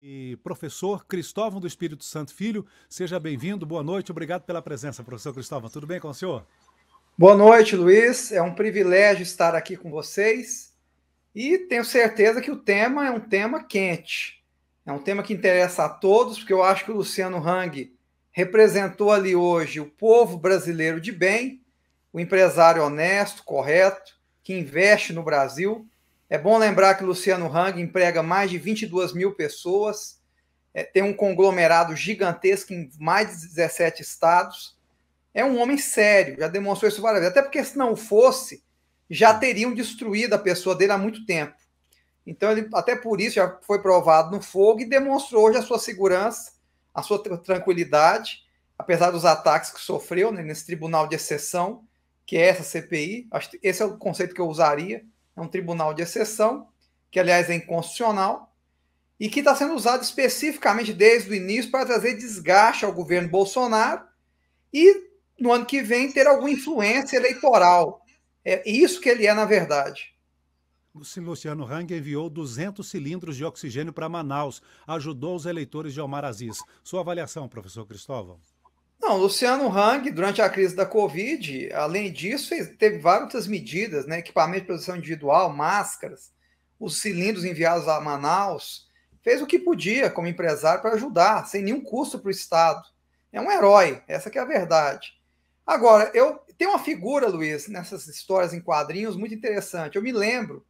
E professor Cristóvão do Espírito Santo Filho, seja bem-vindo, boa noite, obrigado pela presença, professor Cristóvão. Tudo bem com o senhor? Boa noite, Luiz. É um privilégio estar aqui com vocês e tenho certeza que o tema é um tema quente. É um tema que interessa a todos, porque eu acho que o Luciano Hang representou ali hoje o povo brasileiro de bem, o empresário honesto, correto, que investe no Brasil. É bom lembrar que o Luciano Hang emprega mais de 22 mil pessoas, tem um conglomerado gigantesco em mais de 17 estados. É um homem sério, já demonstrou isso várias vezes. Até porque, se não fosse, já teriam destruído a pessoa dele há muito tempo. Então, ele, até por isso, já foi provado no fogo e demonstrou hoje a sua segurança, a sua tranquilidade, apesar dos ataques que sofreu, né, nesse tribunal de exceção, que é essa CPI. Acho que esse é o conceito que eu usaria. É um tribunal de exceção, que, aliás, é inconstitucional, e que está sendo usado especificamente desde o início para trazer desgaste ao governo Bolsonaro e no ano que vem ter alguma influência eleitoral. É isso que ele é, na verdade. O Luciano Hang enviou 200 cilindros de oxigênio para Manaus, ajudou os eleitores de Omar Aziz. Sua avaliação, professor Cristóvão? Não, Luciano Hang, durante a crise da Covid, além disso, teve várias outras medidas, né? Equipamento de proteção individual, máscaras, os cilindros enviados a Manaus. Fez o que podia como empresário para ajudar, sem nenhum custo para o Estado. É um herói, essa que é a verdade. Agora, eu tenho uma figura, Luiz, nessas histórias em quadrinhos muito interessante. Eu me lembro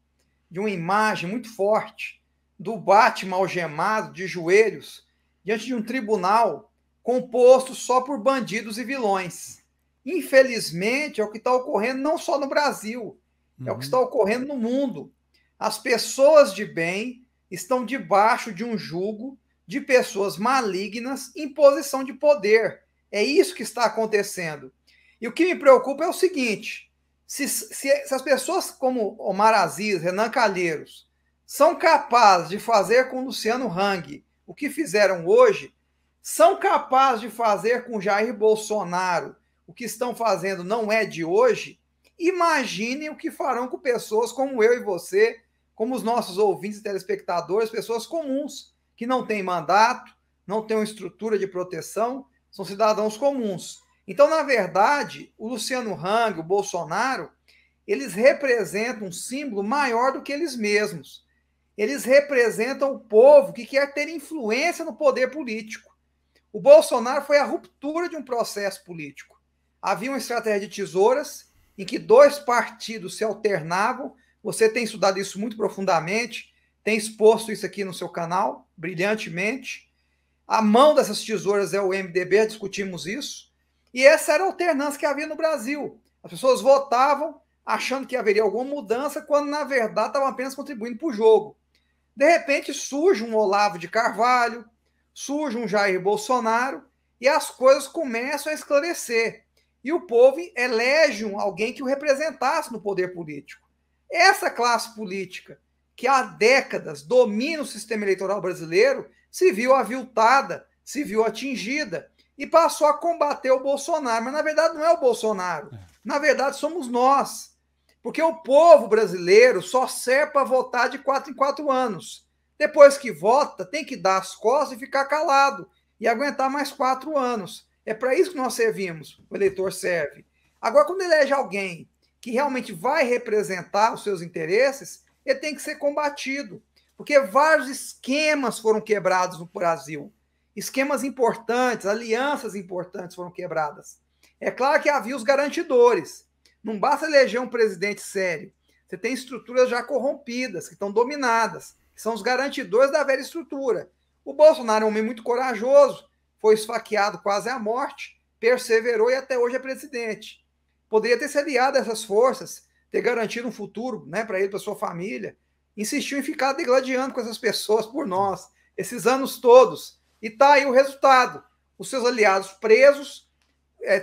de uma imagem muito forte do Batman algemado de joelhos diante de um tribunal composto só por bandidos e vilões. Infelizmente, é o que está ocorrendo não só no Brasil, é o que está ocorrendo no mundo. As pessoas de bem estão debaixo de um jugo de pessoas malignas em posição de poder. É isso que está acontecendo. E o que me preocupa é o seguinte: se as pessoas como Omar Aziz, Renan Calheiros, são capazes de fazer com Luciano Hang o que fizeram hoje, são capazes de fazer com Jair Bolsonaro o que estão fazendo não é de hoje, imaginem o que farão com pessoas como eu e você, como os nossos ouvintes e telespectadores, pessoas comuns, que não têm mandato, não têm uma estrutura de proteção, são cidadãos comuns. Então, na verdade, o Luciano Hang, o Bolsonaro, eles representam um símbolo maior do que eles mesmos. Eles representam o povo que quer ter influência no poder político. O Bolsonaro foi a ruptura de um processo político. Havia uma estratégia de tesouras em que dois partidos se alternavam. Você tem estudado isso muito profundamente, tem exposto isso aqui no seu canal, brilhantemente. A mão dessas tesouras é o MDB, discutimos isso. E essa era a alternância que havia no Brasil. As pessoas votavam achando que haveria alguma mudança, quando na verdade estavam apenas contribuindo para o jogo. De repente surge um Olavo de Carvalho, surge um Jair Bolsonaro e as coisas começam a esclarecer. E o povo elege alguém que o representasse no poder político. Essa classe política, que há décadas domina o sistema eleitoral brasileiro, se viu aviltada, se viu atingida e passou a combater o Bolsonaro. Mas na verdade não é o Bolsonaro, na verdade somos nós. Porque o povo brasileiro só serve para votar de 4 em 4 anos. Depois que vota, tem que dar as costas e ficar calado e aguentar mais 4 anos. É para isso que nós servimos, o eleitor serve. Agora, quando elege alguém que realmente vai representar os seus interesses, ele tem que ser combatido. Porque vários esquemas foram quebrados no Brasil. Esquemas importantes, alianças importantes foram quebradas. É claro que havia os garantidores. Não basta eleger um presidente sério. Você tem estruturas já corrompidas, que estão dominadas, que são os garantidores da velha estrutura. O Bolsonaro é um homem muito corajoso, foi esfaqueado quase à morte, perseverou e até hoje é presidente. Poderia ter se aliado a essas forças, ter garantido um futuro, né, para ele, para sua família. Insistiu em ficar degladiando com essas pessoas por nós, esses anos todos. E está aí o resultado. Os seus aliados presos,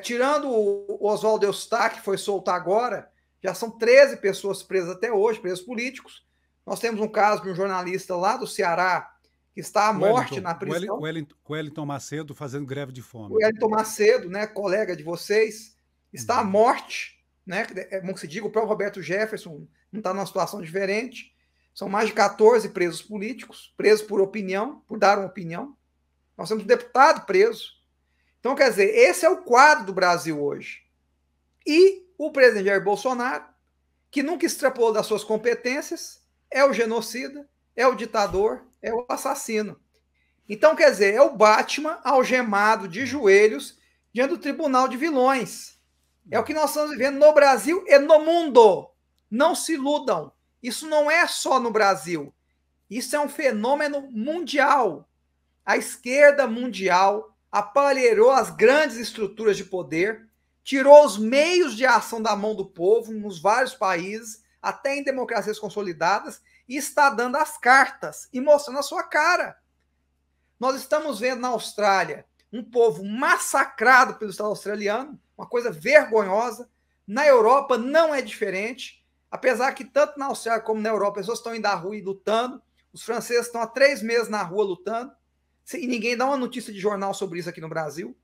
tirando o Oswaldo Eustáquio, que foi solto agora, já são 13 pessoas presas até hoje, presos políticos. Nós temos um caso de um jornalista lá do Ceará que está à morte na prisão. Wellington Macedo fazendo greve de O fome. Wellington Macedo, né, colega de vocês, está à morte, né? É bom que se diga, o próprio Roberto Jefferson não está numa situação diferente. São mais de 14 presos políticos, presos por opinião, por dar uma opinião. Nós temos um deputado preso. Então, quer dizer, esse é o quadro do Brasil hoje. E o presidente Jair Bolsonaro, que nunca extrapolou das suas competências, é o genocida, é o ditador, é o assassino. Então, quer dizer, é o Batman algemado de joelhos diante do tribunal de vilões. É o que nós estamos vivendo no Brasil e no mundo. Não se iludam. Isso não é só no Brasil. Isso é um fenômeno mundial. A esquerda mundial aparelhou as grandes estruturas de poder, tirou os meios de ação da mão do povo nos vários países, até em democracias consolidadas, e está dando as cartas e mostrando a sua cara. Nós estamos vendo na Austrália um povo massacrado pelo Estado australiano, uma coisa vergonhosa. Na Europa não é diferente, apesar que tanto na Austrália como na Europa pessoas estão indo à rua e lutando. Os franceses estão há 3 meses na rua lutando, e ninguém dá uma notícia de jornal sobre isso aqui no Brasil.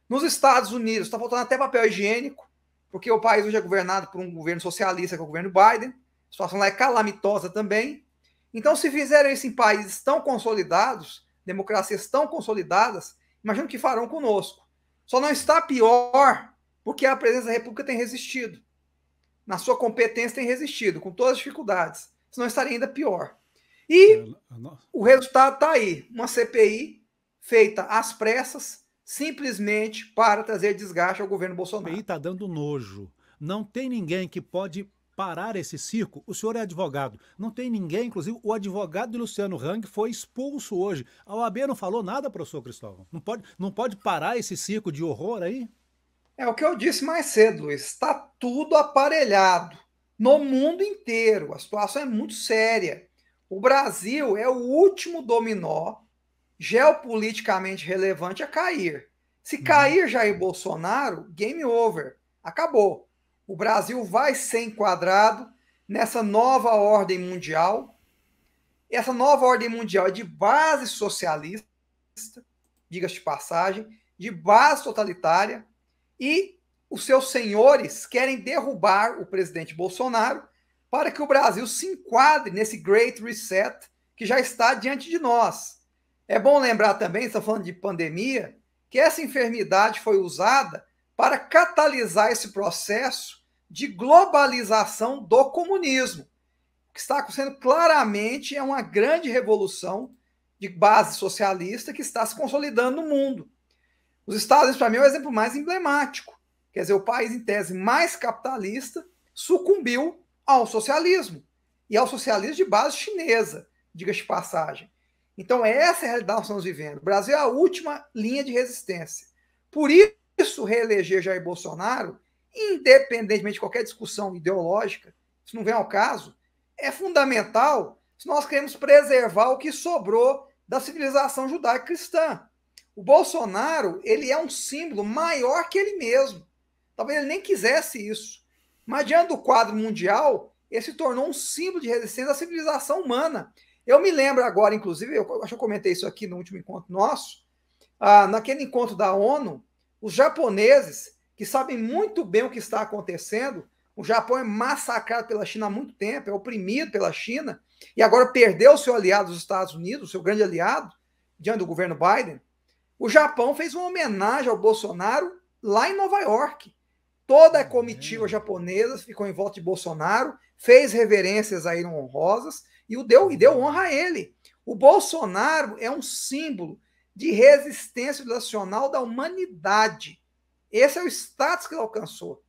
Nos Estados Unidos está faltando até papel higiênico, porque o país hoje é governado por um governo socialista, que é o governo Biden. A situação lá é calamitosa também. Então, se fizeram isso em países tão consolidados, democracias tão consolidadas, imagina o que farão conosco. Só não está pior porque a presidência da República tem resistido. Na sua competência tem resistido, com todas as dificuldades. Senão estaria ainda pior. E o resultado está aí. Uma CPI feita às pressas, simplesmente para trazer desgaste ao governo Bolsonaro. A CPI está dando nojo. Não tem ninguém que pode parar esse circo. O senhor é advogado. Não tem ninguém, inclusive o advogado de Luciano Hang foi expulso hoje. A OAB não falou nada, professor Cristóvão. Não pode parar esse circo de horror aí? É o que eu disse mais cedo, Luiz. Está tudo aparelhado. No mundo inteiro. A situação é muito séria. O Brasil é o último dominó geopoliticamente relevante a cair. Se cair Jair Bolsonaro, game over. Acabou. O Brasil vai ser enquadrado nessa nova ordem mundial. Essa nova ordem mundial é de base socialista, diga-se de passagem, de base totalitária, e os seus senhores querem derrubar o presidente Bolsonaro para que o Brasil se enquadre nesse Great Reset que já está diante de nós. É bom lembrar também, está falando de pandemia, que essa enfermidade foi usada para catalisar esse processo de globalização do comunismo. O que está acontecendo claramente é uma grande revolução de base socialista que está se consolidando no mundo. Os Estados Unidos, para mim, é o exemplo mais emblemático. Quer dizer, o país, em tese, mais capitalista sucumbiu ao socialismo. E ao socialismo de base chinesa, diga-se de passagem. Então, essa é a realidade que nós estamos vivendo. O Brasil é a última linha de resistência. Por isso, reeleger Jair Bolsonaro, independentemente de qualquer discussão ideológica, isso não vem ao caso, é fundamental se nós queremos preservar o que sobrou da civilização judaico-cristã. O Bolsonaro, ele é um símbolo maior que ele mesmo. Talvez ele nem quisesse isso. Mas diante do quadro mundial, ele se tornou um símbolo de resistência à civilização humana. Eu me lembro agora, inclusive, eu acho que eu comentei isso aqui no último encontro nosso, naquele encontro da ONU, os japoneses, que sabem muito bem o que está acontecendo, o Japão é massacrado pela China há muito tempo, é oprimido pela China, e agora perdeu o seu aliado, os Estados Unidos, o seu grande aliado, diante do governo Biden. O Japão fez uma homenagem ao Bolsonaro lá em Nova York. Toda a comitiva japonesa ficou em volta de Bolsonaro, fez reverências a ele honrosas e deu honra a ele. O Bolsonaro é um símbolo de resistência nacional da humanidade. Esse é o status que ele alcançou.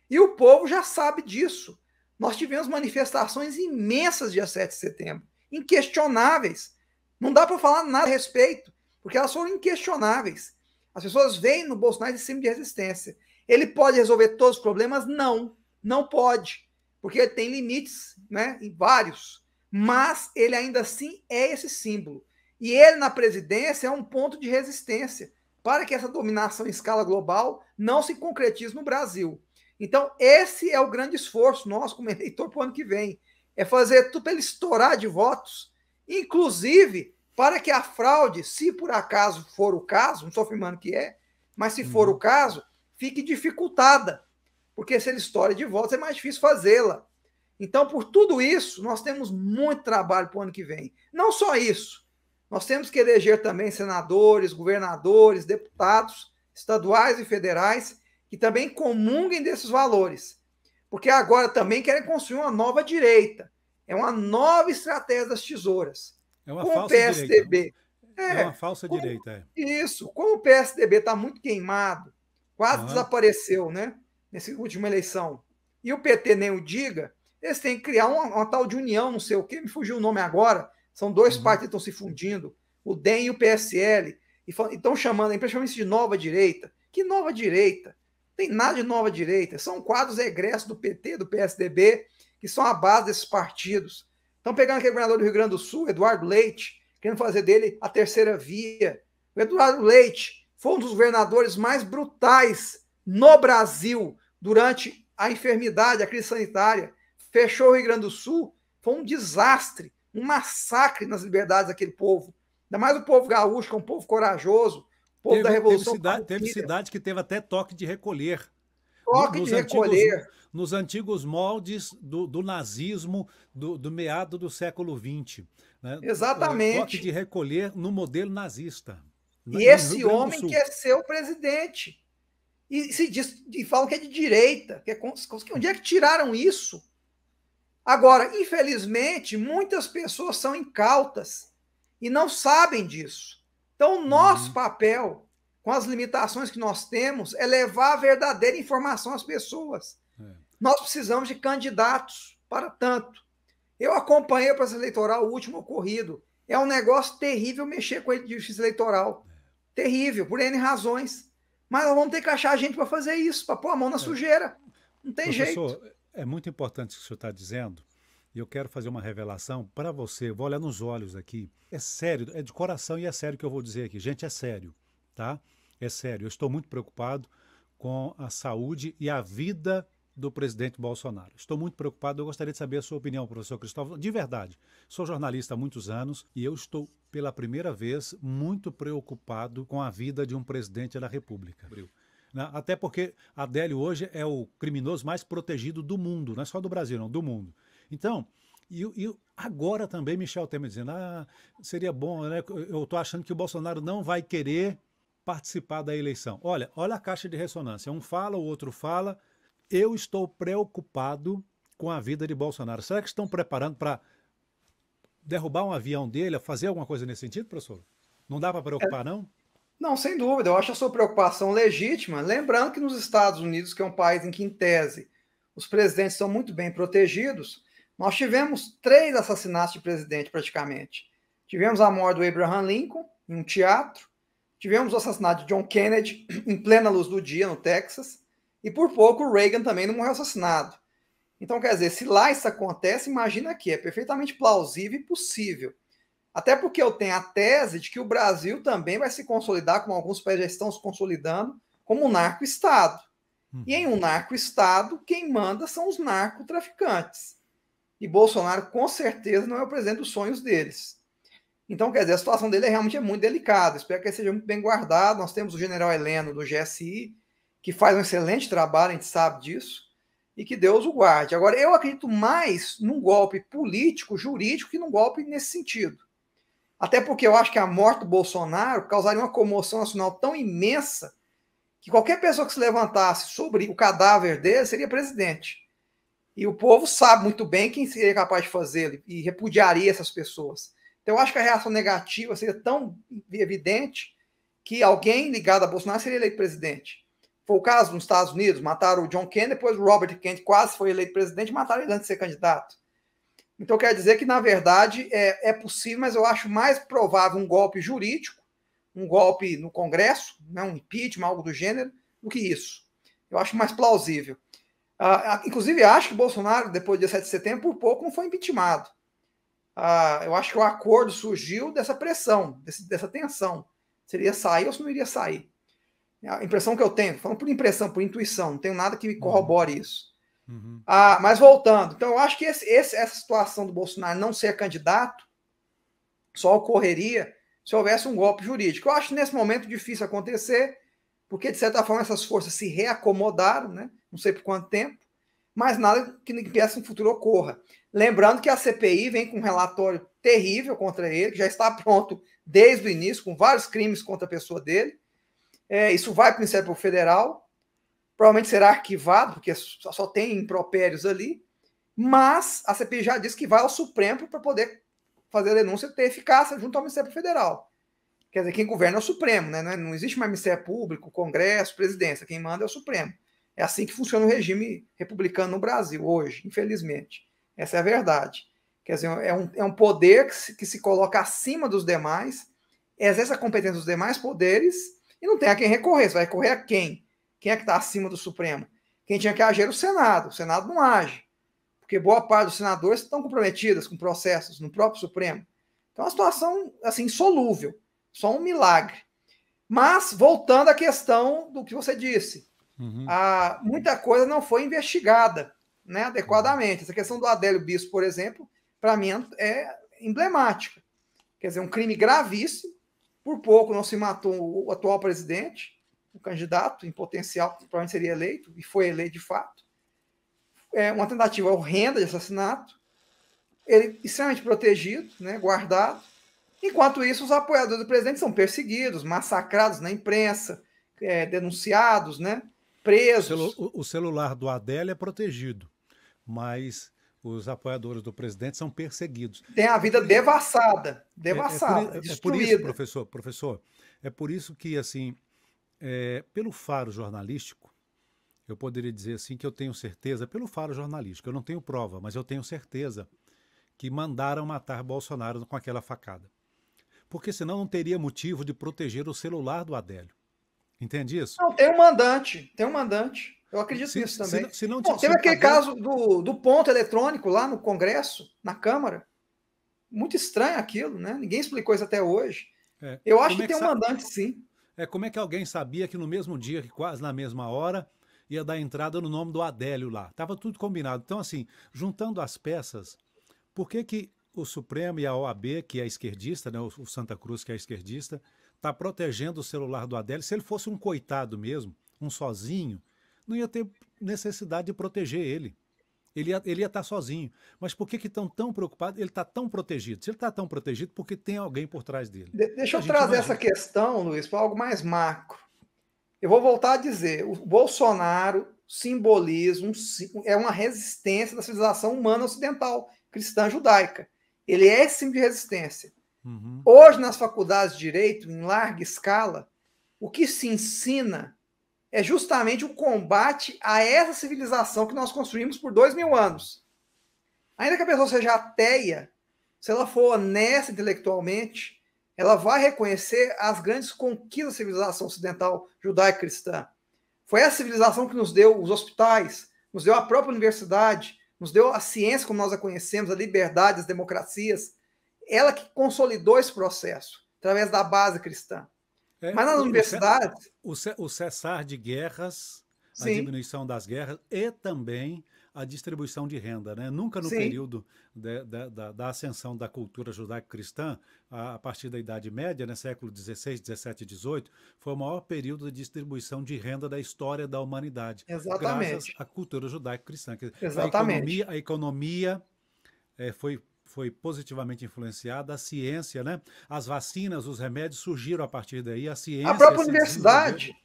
E o povo já sabe disso. Nós tivemos manifestações imensas dia 7 de setembro, inquestionáveis. Não dá para falar nada a respeito, porque elas foram inquestionáveis. As pessoas veem no Bolsonaro esse símbolo de resistência. Ele pode resolver todos os problemas? Não, não pode, porque ele tem limites, né, em vários. Mas ele ainda assim é esse símbolo. E ele na presidência é um ponto de resistência para que essa dominação em escala global não se concretize no Brasil. Então, esse é o grande esforço nosso como eleitor para o ano que vem. É fazer tudo para ele estourar de votos, inclusive para que a fraude, se por acaso for o caso, não estou afirmando que é, mas se for o caso, fique dificultada. Porque se ele estoura de votos, é mais difícil fazê-la. Então, por tudo isso, nós temos muito trabalho para o ano que vem. Não só isso, nós temos que eleger também senadores, governadores, deputados estaduais e federais que também comunguem desses valores. Porque agora também querem construir uma nova direita. É uma nova estratégia das tesouras. É uma Com o falsa direita. PSDB. É uma falsa direita. Isso. Como o PSDB está muito queimado, quase Uhum. desapareceu, né? Nessa última eleição. E o PT nem o diga, eles têm que criar uma tal de união, não sei o quê, me fugiu o nome agora. São dois partidos que estão se fundindo, o DEM e o PSL, e estão chamando a imprensa chama isso de nova direita. Que nova direita? Não tem nada de nova direita. São quadros egressos do PT, do PSDB, que são a base desses partidos. Estão pegando aquele governador do Rio Grande do Sul, Eduardo Leite, querendo fazer dele a terceira via. O Eduardo Leite foi um dos governadores mais brutais no Brasil durante a enfermidade, a crise sanitária. Fechou o Rio Grande do Sul, foi um desastre, um massacre nas liberdades daquele povo. Ainda mais o povo gaúcho, que é um povo corajoso, o povo da Revolução. Teve cidade que teve até toque de recolher. Toque de recolher. Nos antigos moldes do nazismo do meado do século XX. Né? Exatamente. Toque de recolher no modelo nazista. E esse homem quer ser o presidente. E se diz, e falam que é de direita. Onde é que tiraram isso? Agora, infelizmente, muitas pessoas são incautas e não sabem disso. Então, o nosso papel, com as limitações que nós temos, é levar a verdadeira informação às pessoas. Nós precisamos de candidatos para tanto. Eu acompanhei o processo eleitoral, o último ocorrido. É um negócio terrível mexer com a justiça eleitoral. Terrível, por N razões. Mas nós vamos ter que achar gente para fazer isso, para pôr a mão na sujeira. Não tem jeito. É muito importante o que o senhor está dizendo. E eu quero fazer uma revelação para você. Vou olhar nos olhos aqui. É sério, é de coração e é sério que eu vou dizer aqui. Gente, é sério, tá? É sério. Eu estou muito preocupado com a saúde e a vida do presidente Bolsonaro. Estou muito preocupado. Eu gostaria de saber a sua opinião, professor Cristóvão. De verdade, sou jornalista há muitos anos e eu estou, pela primeira vez, muito preocupado com a vida de um presidente da República. Até porque Adélio hoje é o criminoso mais protegido do mundo, não é só do Brasil, não, do mundo. Então, e agora também Michel Temer dizendo, seria bom, né? Eu estou achando que o Bolsonaro não vai querer participar da eleição. Olha a caixa de ressonância. Um fala, o outro fala. Eu estou preocupado com a vida de Bolsonaro. Será que estão preparando para derrubar um avião dele, fazer alguma coisa nesse sentido, professor? Não dá para preocupar, não? Não, sem dúvida. Eu acho a sua preocupação legítima. Lembrando que nos Estados Unidos, que é um país em que, em tese, os presidentes são muito bem protegidos, nós tivemos 3 assassinatos de presidente, praticamente. Tivemos a morte do Abraham Lincoln, em um teatro. Tivemos o assassinato de John Kennedy, em plena luz do dia, no Texas. E por pouco o Reagan também não morreu assassinado. Então, quer dizer, se lá isso acontece, imagina aqui, é perfeitamente plausível e possível. Até porque eu tenho a tese de que o Brasil também vai se consolidar, como alguns países já estão se consolidando, como um narco-estado. E em um narco-estado, quem manda são os narcotraficantes. E Bolsonaro, com certeza, não é o presidente dos sonhos deles. Então, quer dizer, a situação dele realmente é muito delicada. Espero que ele seja muito bem guardado. Nós temos o general Heleno, do GSI, que faz um excelente trabalho, a gente sabe disso, e que Deus o guarde. Agora, eu acredito mais num golpe político, jurídico, que num golpe nesse sentido. Até porque eu acho que a morte do Bolsonaro causaria uma comoção nacional tão imensa que qualquer pessoa que se levantasse sobre o cadáver dele seria presidente. E o povo sabe muito bem quem seria capaz de fazê-lo e repudiaria essas pessoas. Então eu acho que a reação negativa seria tão evidente que alguém ligado a Bolsonaro seria eleito presidente. Foi o caso nos Estados Unidos, mataram o John Kennedy, depois o Robert Kennedy quase foi eleito presidente, mataram ele antes de ser candidato. Então quer dizer que, na verdade, é possível, mas eu acho mais provável um golpe jurídico, um golpe no Congresso, né, um impeachment, algo do gênero, do que isso. Eu acho mais plausível. Inclusive, acho que Bolsonaro, depois do dia 7 de setembro, por pouco não foi impeachmentado. Eu acho que o acordo surgiu dessa pressão, dessa tensão. Seria sair ou se não iria sair. A impressão que eu tenho, falando por impressão, por intuição, não tenho nada que me corrobore isso. Mas voltando, então eu acho que essa situação do Bolsonaro não ser candidato só ocorreria se houvesse um golpe jurídico. Eu acho nesse momento difícil acontecer, porque de certa forma essas forças se reacomodaram, né? Não sei por quanto tempo, mas nada que impeça que no futuro ocorra. Lembrando que a CPI vem com um relatório terrível contra ele, que já está pronto desde o início, com vários crimes contra a pessoa dele. Isso vai para o Ministério Público Federal, provavelmente será arquivado, porque só tem impropérios ali, mas a CPI já disse que vai ao Supremo para poder fazer a denúncia e ter eficácia junto ao Ministério Público Federal. Quer dizer, quem governa é o Supremo, né? Não existe mais Ministério Público, Congresso, Presidência. Quem manda é o Supremo. É assim que funciona o regime republicano no Brasil hoje, infelizmente. Essa é a verdade. Quer dizer, é um poder que se coloca acima dos demais, exerce a competência dos demais poderes e não tem a quem recorrer. Você vai recorrer a quem? Quem é que está acima do Supremo? Quem tinha que agir era o Senado. O Senado não age, porque boa parte dos senadores estão comprometidas com processos no próprio Supremo. Então, é uma situação assim, insolúvel. Só um milagre. Mas, voltando à questão do que você disse, muita coisa não foi investigada, né, adequadamente. Essa questão do Adélio Bispo, por exemplo, para mim é emblemática. Quer dizer, um crime gravíssimo. Por pouco não se matou o atual presidente, o candidato em potencial, que provavelmente seria eleito, e foi eleito de fato. É uma tentativa horrenda de assassinato. Ele extremamente protegido, né, guardado. Enquanto isso, os apoiadores do presidente são perseguidos, massacrados na imprensa, denunciados, né, presos. O celular do Adélio é protegido, mas os apoiadores do presidente são perseguidos. Tem a vida devassada, destruída. É por isso, professor, é por isso que, assim, pelo faro jornalístico, eu poderia dizer assim que eu tenho certeza, pelo faro jornalístico, eu não tenho prova, mas eu tenho certeza que mandaram matar Bolsonaro com aquela facada. Porque senão não teria motivo de proteger o celular do Adélio. Entende isso? Não, tem um mandante. Eu acredito nisso também. Teve aquele caso do ponto eletrônico lá no Congresso, na Câmara. Muito estranho aquilo, né? Ninguém explicou isso até hoje. Eu acho que tem um mandante, sim. Como é que alguém sabia que no mesmo dia, que quase na mesma hora, ia dar entrada no nome do Adélio lá? Estava tudo combinado. Então, assim, juntando as peças, por que o Supremo e a OAB, que é esquerdista, né, o Santa Cruz, que é esquerdista, está protegendo o celular do Adélio? Se ele fosse um coitado mesmo, um sozinho, não ia ter necessidade de proteger ele. Ele ia estar sozinho. Mas por que estão tão preocupados? Ele está tão protegido. Se ele está tão protegido, porque tem alguém por trás dele. Deixa eu trazer essa questão, Luiz, para algo mais macro. Eu vou voltar a dizer, o Bolsonaro simboliza uma resistência da civilização humana ocidental, cristã judaica. Ele é esse símbolo de resistência. Hoje, nas faculdades de Direito, em larga escala, o que se ensina é justamente o combate a essa civilização que nós construímos por 2000 anos. Ainda que a pessoa seja ateia, se ela for honesta intelectualmente, ela vai reconhecer as grandes conquistas da civilização ocidental judaico-cristã. Foi essa civilização que nos deu os hospitais, nos deu a própria universidade, nos deu a ciência como nós a conhecemos, a liberdade, as democracias. Ela que consolidou esse processo, através da base cristã. Mas nas universidades... O cessar de guerras, sim, a diminuição das guerras e também a distribuição de renda, né? Nunca no, sim, período da ascensão da cultura judaico-cristã, a partir da Idade Média, né, século XVI, XVII e XVIII, foi o maior período de distribuição de renda da história da humanidade. Exatamente. Graças à cultura judaico-cristã. Exatamente. A economia foi positivamente influenciada, a ciência, né? As vacinas, os remédios surgiram a partir daí, a ciência... A própria universidade.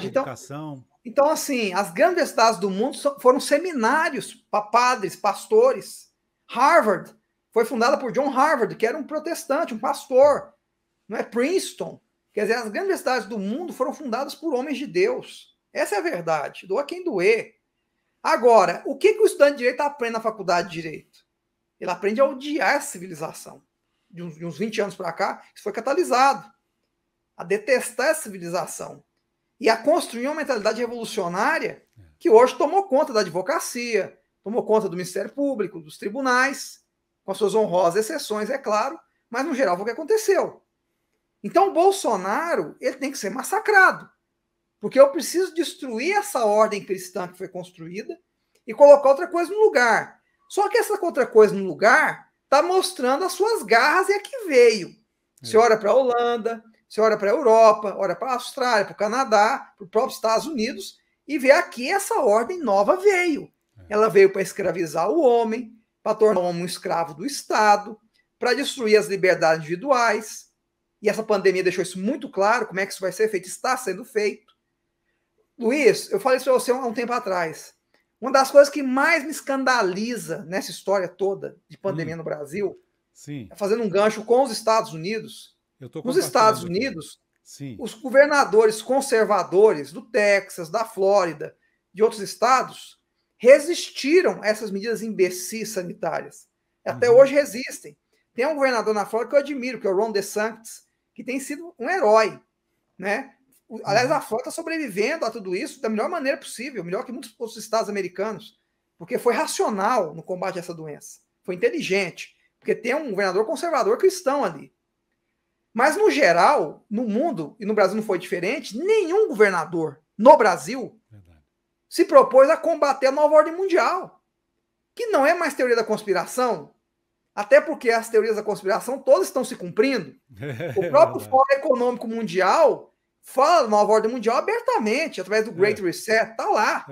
A educação... Então, assim, as grandes universidades do mundo foram seminários para padres, pastores. Harvard foi fundada por John Harvard, que era um protestante, um pastor. Não é Princeton. Quer dizer, as grandes universidades do mundo foram fundadas por homens de Deus. Essa é a verdade. Doa quem doer. Agora, o que o estudante de Direito aprende na faculdade de Direito? Ele aprende a odiar a civilização. De uns 20 anos para cá, isso foi catalisado. A detestar essa civilização. E a construir uma mentalidade revolucionária que hoje tomou conta da advocacia, tomou conta do Ministério Público, dos tribunais, com as suas honrosas exceções, é claro, mas no geral foi o que aconteceu. Então o Bolsonaro, ele tem que ser massacrado, porque eu preciso destruir essa ordem cristã que foi construída e colocar outra coisa no lugar. Só que essa outra coisa no lugar está mostrando as suas garras e a que veio. Você olha para a Holanda... Você olha para a Europa, olha para a Austrália, para o Canadá, para os próprios Estados Unidos, e ver aqui essa ordem nova veio. Ela veio para escravizar o homem, para tornar o homem um escravo do Estado, para destruir as liberdades individuais. E essa pandemia deixou isso muito claro, como é que isso vai ser feito, está sendo feito. Luiz, eu falei isso para você há um tempo atrás. Uma das coisas que mais me escandaliza nessa história toda de pandemia no Brasil, sim, fazendo um gancho com os Estados Unidos. Nos Estados Unidos, os governadores conservadores do Texas, da Flórida, de outros estados, resistiram a essas medidas imbecis sanitárias. Até hoje resistem. Tem um governador na Flórida que eu admiro, que é o Ron DeSantis, que tem sido um herói, né? Aliás, a Flórida está sobrevivendo a tudo isso da melhor maneira possível, melhor que muitos outros estados americanos, porque foi racional no combate a essa doença. Foi inteligente, porque tem um governador conservador cristão ali. Mas, no geral, no mundo, e no Brasil não foi diferente, nenhum governador no Brasil se propôs a combater a nova ordem mundial, que não é mais teoria da conspiração, até porque as teorias da conspiração todas estão se cumprindo. O próprio Fórum Econômico Mundial fala da nova ordem mundial abertamente, através do Great Reset, está lá.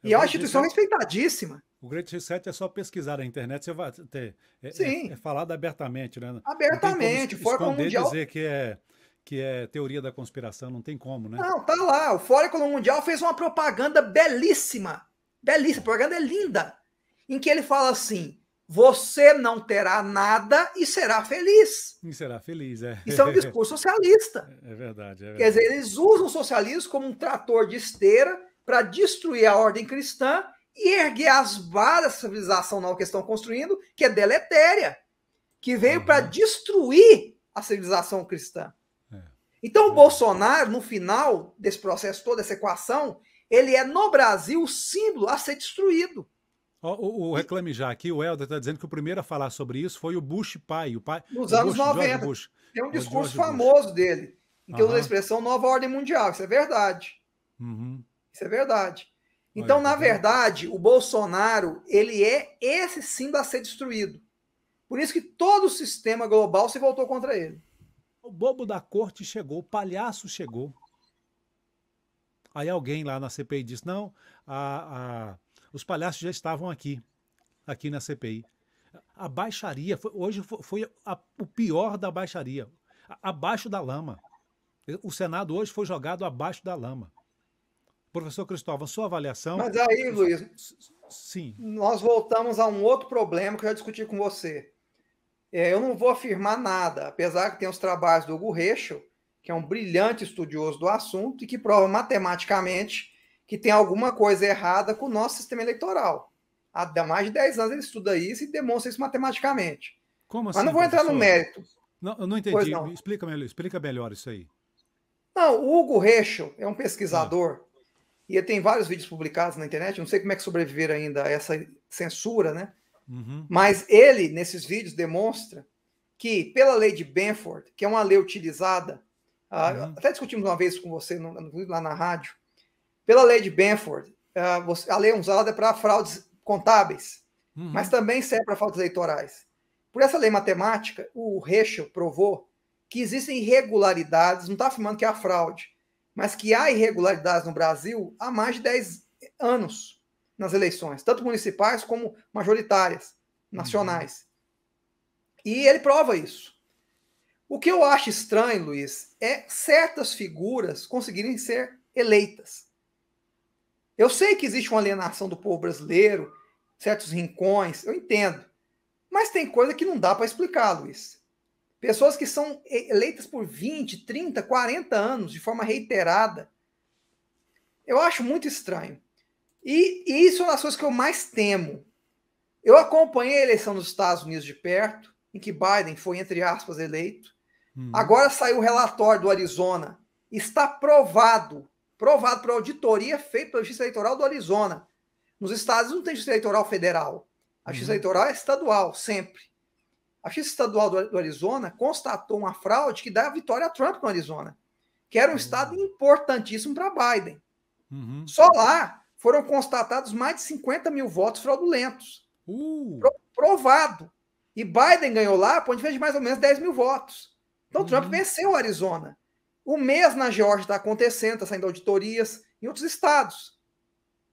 E é uma instituição respeitadíssima. O Great Reset é só pesquisar na internet, você vai ter. Sim. É falado abertamente, né? Abertamente. O Fórum Mundial dizer que é teoria da conspiração, não tem como, né? Não, tá lá. O Fórum Econômico Mundial fez uma propaganda belíssima. Belíssima, a propaganda é linda. Em que ele fala assim: você não terá nada e será feliz. E será feliz, é. Isso é um discurso socialista. É verdade, é verdade. Quer dizer, eles usam o socialismo como um trator de esteira para destruir a ordem cristã e erguer as bases da civilização nova que estão construindo, que é deletéria, que veio para destruir a civilização cristã. Então, o Bolsonaro, no final desse processo todo, dessa equação, ele é, no Brasil, o símbolo a ser destruído. O Reclame Já aqui, o Helder está dizendo que o primeiro a falar sobre isso foi o Bush pai. Nos anos 90. Tem um discurso famoso dele, em que usa a expressão nova ordem mundial. Isso é verdade. Isso é verdade. Então, na verdade, o Bolsonaro, ele é esse símbolo a ser destruído. Por isso que todo o sistema global se voltou contra ele. O bobo da corte chegou, o palhaço chegou. Aí alguém lá na CPI disse, não, os palhaços já estavam aqui na CPI. A baixaria, hoje foi o pior da baixaria, abaixo da lama. O Senado hoje foi jogado abaixo da lama. Professor Cristóvão, sua avaliação... Mas aí, Luiz, sim. Nós voltamos a um outro problema que eu já discuti com você. Eu não vou afirmar nada, apesar que tem os trabalhos do Hugo Reschel, que é um brilhante estudioso do assunto e que prova matematicamente que tem alguma coisa errada com o nosso sistema eleitoral. Há mais de 10 anos ele estuda isso e demonstra isso matematicamente. Como assim, mas não vou entrar no mérito. Não, eu não entendi. Não. Explica melhor isso aí. Não, o Hugo Reschel é um pesquisador e ele tem vários vídeos publicados na internet. Não sei como é que sobreviver ainda a essa censura, né? Mas ele, nesses vídeos, demonstra que, pela lei de Benford, que é uma lei utilizada, até discutimos uma vez com você lá na rádio, pela lei de Benford, a lei usada para fraudes contábeis, mas também serve para fraudes eleitorais. Por essa lei matemática, o Reschel provou que existem irregularidades, não está afirmando que há fraude, mas que há irregularidades no Brasil há mais de 10 anos nas eleições, tanto municipais como majoritárias, nacionais. E ele prova isso. O que eu acho estranho, Luiz, é certas figuras conseguirem ser eleitas. Eu sei que existe uma alienação do povo brasileiro, certos rincões, eu entendo. Mas tem coisa que não dá para explicar, Luiz. Pessoas que são eleitas por 20, 30, 40 anos, de forma reiterada, eu acho muito estranho. E isso é uma das coisas que eu mais temo. Eu acompanhei a eleição dos Estados Unidos de perto, em que Biden foi, entre aspas, eleito. Agora saiu o relatório do Arizona. Está provado por auditoria feita pela Justiça Eleitoral do Arizona. Nos Estados Unidos não tem Justiça Eleitoral federal. A Justiça Eleitoral é estadual, sempre. A Justiça Estadual do Arizona constatou uma fraude que dá a vitória a Trump no Arizona, que era um estado importantíssimo para Biden. Só lá foram constatados mais de 50 mil votos fraudulentos. Provado. E Biden ganhou lá por diferença de mais ou menos 10 mil votos. Então Trump venceu o Arizona. O mesmo na Geórgia está acontecendo, está saindo auditorias em outros estados.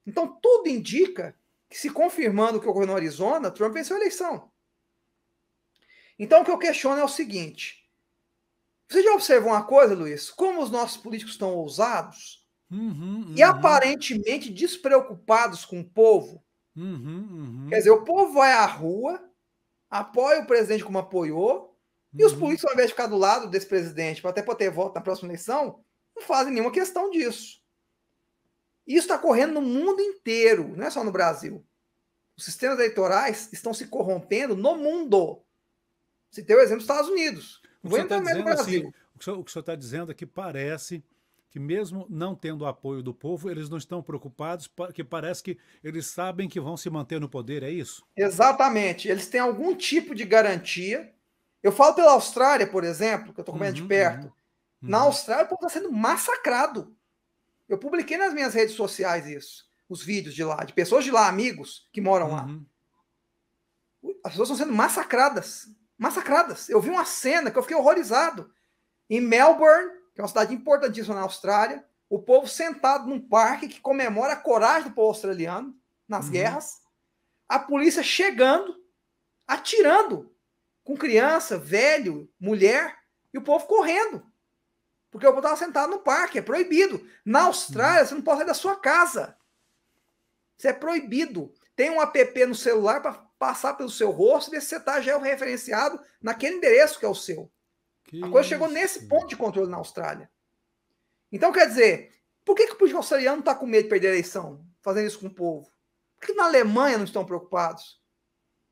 Então, tudo indica que, se confirmando o que ocorreu no Arizona, Trump venceu a eleição. Então, o que eu questiono é o seguinte: você já observou uma coisa, Luiz? Como os nossos políticos estão ousados e aparentemente despreocupados com o povo? Quer dizer, o povo vai à rua, apoia o presidente como apoiou, e os políticos, ao invés de ficar do lado desse presidente, para até poder voto na próxima eleição, não fazem nenhuma questão disso. Isso está correndo no mundo inteiro, não é só no Brasil. Os sistemas eleitorais estão se corrompendo no mundo. Se tem o exemplo dos Estados Unidos. Vou entrar mais no Brasil. Assim, o que o senhor está dizendo é que parece que, mesmo não tendo o apoio do povo, eles não estão preocupados, porque parece que eles sabem que vão se manter no poder, é isso? Exatamente. Eles têm algum tipo de garantia. Eu falo pela Austrália, por exemplo, que eu estou comendo de perto. Na Austrália, o povo está sendo massacrado. Eu publiquei nas minhas redes sociais isso, os vídeos de lá, de pessoas de lá, amigos que moram lá. As pessoas estão sendo massacradas. Massacradas. Eu vi uma cena que eu fiquei horrorizado. Em Melbourne, que é uma cidade importantíssima na Austrália, o povo sentado num parque que comemora a coragem do povo australiano nas guerras, a polícia chegando, atirando com criança, velho, mulher, e o povo correndo. Porque o povo estava sentado no parque, é proibido. Na Austrália, você não pode sair da sua casa. Isso é proibido. Tem um app no celular para passar pelo seu rosto e ver se você está georreferenciado naquele endereço que é o seu. A coisa chegou nesse ponto de controle na Austrália. Então, quer dizer, por que o político australiano está com medo de perder a eleição, fazendo isso com o povo? Por que na Alemanha não estão preocupados?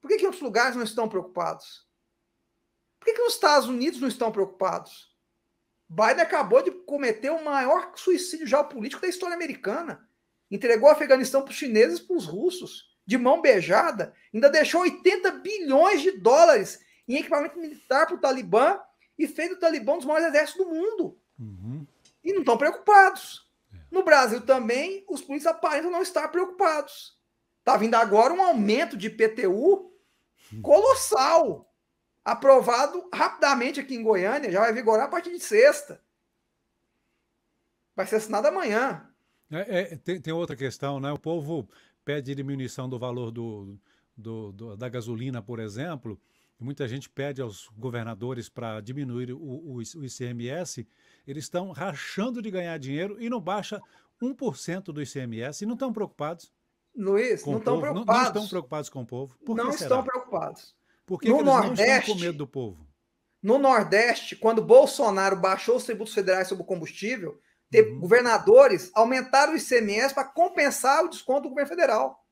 Por que em outros lugares não estão preocupados? Por que nos Estados Unidos não estão preocupados? Biden acabou de cometer o maior suicídio geopolítico da história americana. Entregou o Afeganistão para os chineses e para os russos, de mão beijada. Ainda deixou 80 bilhões de dólares em equipamento militar para o Talibã e fez do Talibã um dos maiores exércitos do mundo. E não estão preocupados. No Brasil também, os políticos aparentam não estar preocupados. Está vindo agora um aumento de IPTU colossal. Aprovado rapidamente aqui em Goiânia, já vai vigorar a partir de sexta. Vai ser assinado amanhã. Tem outra questão, né? O povo pede diminuição do valor da gasolina, por exemplo. Muita gente pede aos governadores para diminuir o ICMS. Eles estão rachando de ganhar dinheiro e não baixa 1% do ICMS e não estão preocupados. Luiz, não estão preocupados. Não estão preocupados com o povo. Por que não será? Estão preocupados. Por que eles não estão com medo do povo? No Nordeste, quando Bolsonaro baixou os tributos federais sobre o combustível, teve governadores aumentaram o ICMS para compensar o desconto do governo federal.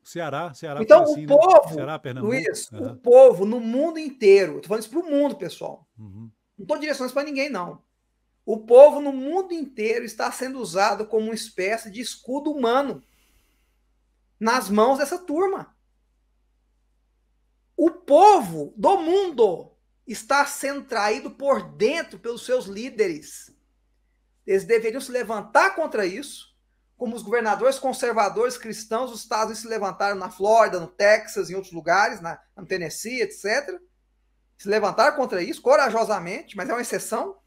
Ceará então, assim, o povo, né? Ceará, Pernambuco. Luiz, o povo no mundo inteiro, estou falando isso para o mundo, pessoal. Não estou direcionando isso para ninguém, não. O povo no mundo inteiro está sendo usado como uma espécie de escudo humano nas mãos dessa turma. O povo do mundo está sendo traído por dentro pelos seus líderes. Eles deveriam se levantar contra isso, como os governadores conservadores cristãos dos Estados Unidos se levantaram na Flórida, no Texas, em outros lugares, no Tennessee, etc. Se levantaram contra isso corajosamente, mas é uma exceção.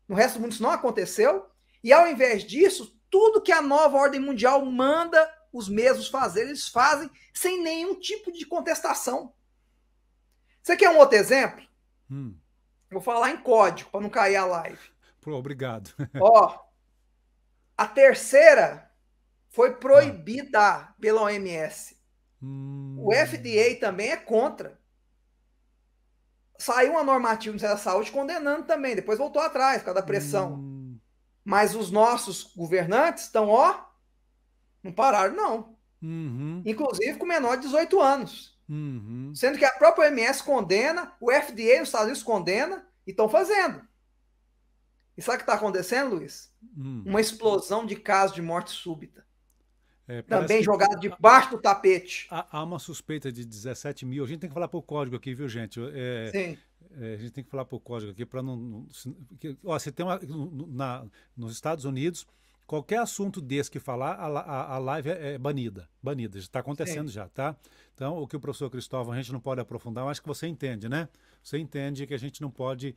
No resto do mundo isso não aconteceu. E ao invés disso, tudo que a nova ordem mundial manda os mesmos fazer, eles fazem sem nenhum tipo de contestação. Você quer um outro exemplo? Vou falar em código, para não cair a live. Obrigado. A terceira foi proibida pela OMS. O FDA também é contra. Saiu uma normativa do Ministério da Saúde condenando também, depois voltou atrás, por causa da pressão. Mas os nossos governantes estão, não pararam, não. Inclusive com menor de 18 anos. Sendo que a própria OMS condena, o FDA nos Estados Unidos condena, e estão fazendo. E sabe o que está acontecendo, Luiz? Uma explosão de casos de morte súbita. Também jogado debaixo do tapete. Há uma suspeita de 17 mil. A gente tem que falar por código aqui, viu, gente? Sim. A gente tem que falar por código aqui para não. Você tem nos Estados Unidos, qualquer assunto desse que falar, a live é banida. Banida. Está acontecendo já, tá? Então, o que o professor Cristóvão, a gente não pode aprofundar, eu acho que você entende, né? Você entende que a gente não pode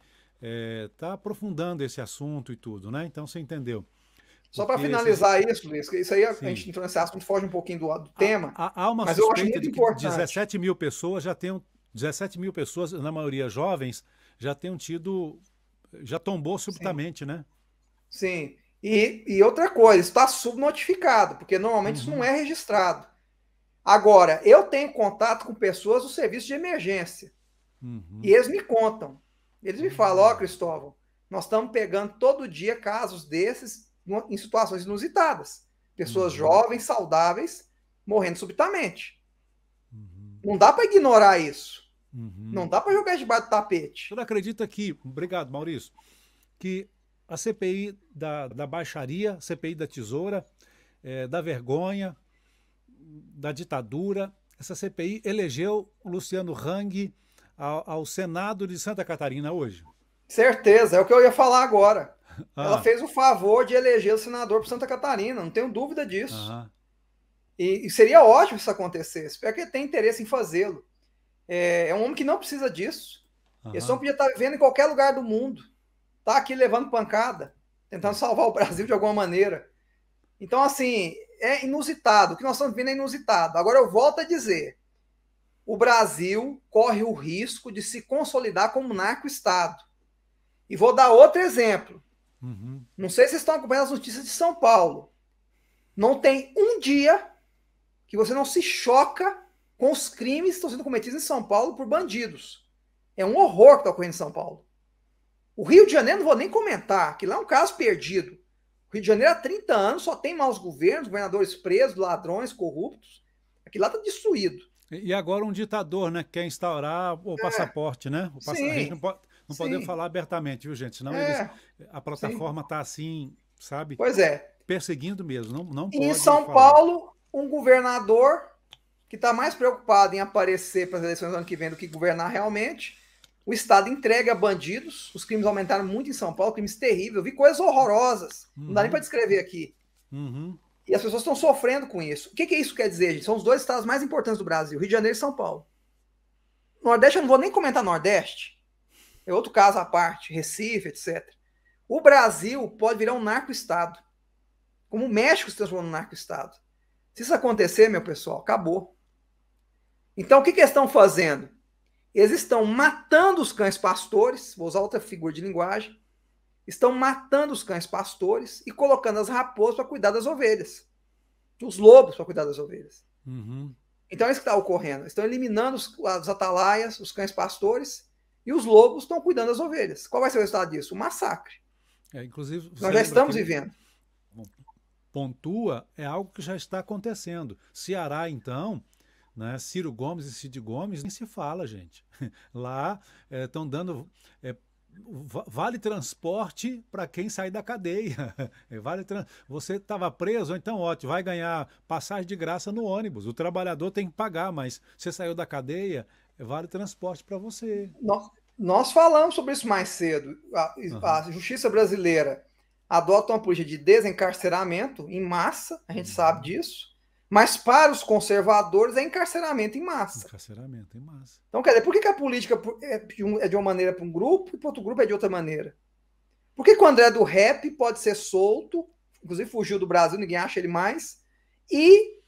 tá aprofundando esse assunto e tudo, né? Então, você entendeu. Só para finalizar isso, Luiz, isso aí a Sim. gente entrou nesse assunto, foge um pouquinho do tema, Há uma mas eu acho suspeita muito de que importante. 17 mil pessoas já tenham, 17 mil pessoas, na maioria jovens, já tenham tido, já tombou subitamente, né? Sim. E outra coisa, isso está subnotificado, porque normalmente isso não Uhum, é registrado. Agora, eu tenho contato com pessoas do serviço de emergência. uhum, E eles me contam. Eles me falam, ó, Cristóvão, nós estamos pegando todo dia casos desses em situações inusitadas. Pessoas uhum, jovens, saudáveis, morrendo subitamente. uhum, Não dá para ignorar isso. Não uhum. dá para jogar debaixo do O tapete. senhor acredita que, obrigado, Maurício, que a CPI da baixaria, CPI da tesoura, da vergonha, da ditadura, essa CPI elegeu o Luciano Hang ao Senado de Santa Catarina hoje? Certeza, é o que eu ia falar agora. Ela Ah, fez o favor de eleger o senador para Santa Catarina, não tenho dúvida disso. aham, E seria ótimo se isso acontecesse, porque tem interesse em fazê-lo. É um homem que não precisa disso. Esse homem aham. podia estar vivendo em qualquer lugar do mundo. Está aqui levando pancada, tentando É. salvar o Brasil de alguma maneira. Então, assim, é inusitado. O que nós estamos vendo é inusitado. Agora, eu volto a dizer: o Brasil corre o risco de se consolidar como narco-estado. E vou dar outro exemplo. Uhum. Não sei se vocês estão acompanhando as notícias de São Paulo. Não tem um dia que você não se choca com os crimes que estão sendo cometidos em São Paulo por bandidos. É um horror que está ocorrendo em São Paulo. O Rio de Janeiro, não vou nem comentar, que lá é um caso perdido. O Rio de Janeiro há 30 anos só tem maus governos, governadores presos, ladrões, corruptos. Aqui lá está destruído. E agora um ditador, né, quer instaurar o passaporte, né? A gente Sim, não pode sim, falar abertamente, viu, gente? Senão é, a sim. plataforma está assim, sabe, Pois é. perseguindo mesmo. Não, não E em pode São falar. Paulo, um governador que está mais preocupado em aparecer para as eleições do ano que vem do que governar realmente. O Estado entrega a bandidos. Os crimes aumentaram muito em São Paulo, crimes terríveis. Eu vi coisas horrorosas. Não dá nem para Uhum, descrever aqui. uhum, E as pessoas estão sofrendo com isso. O que isso quer dizer, gente? São os dois estados mais importantes do Brasil, Rio de Janeiro e São Paulo. Nordeste, eu não vou nem comentar Nordeste. É outro caso à parte, Recife, etc. O Brasil pode virar um narco-estado. Como o México se transformou num narco-estado. Se isso acontecer, meu pessoal, acabou. Então, o que eles estão fazendo? Eles estão matando os cães pastores, vou usar outra figura de linguagem, estão matando os cães pastores e colocando as raposas para cuidar das ovelhas, os lobos para cuidar das ovelhas. uhum. Então é isso que está ocorrendo. Estão eliminando os atalaias, os cães pastores, e os lobos estão cuidando das ovelhas. Qual vai ser o resultado disso? Um massacre. Inclusive, Nós você já lembra estamos que vivendo. pontua é algo que já está acontecendo. Ceará, então, né, Ciro Gomes e Cid Gomes, nem se fala, gente. Lá estão dando vale transporte para quem sair da cadeia. Você estava preso, então ótimo, vai ganhar passagem de graça no ônibus. O trabalhador tem que pagar, mas você saiu da cadeia, vale transporte para você. Nós falamos sobre isso mais cedo. Uhum, A justiça brasileira adota uma política de desencarceramento em massa, a gente sabe uhum. disso, mas para os conservadores é encarceramento em massa. Encarceramento em massa. Então, quer dizer, por que a política é de uma maneira para um grupo e para outro grupo é de outra maneira? Por que o André do Rap pode ser solto, inclusive fugiu do Brasil, ninguém acha ele mais, e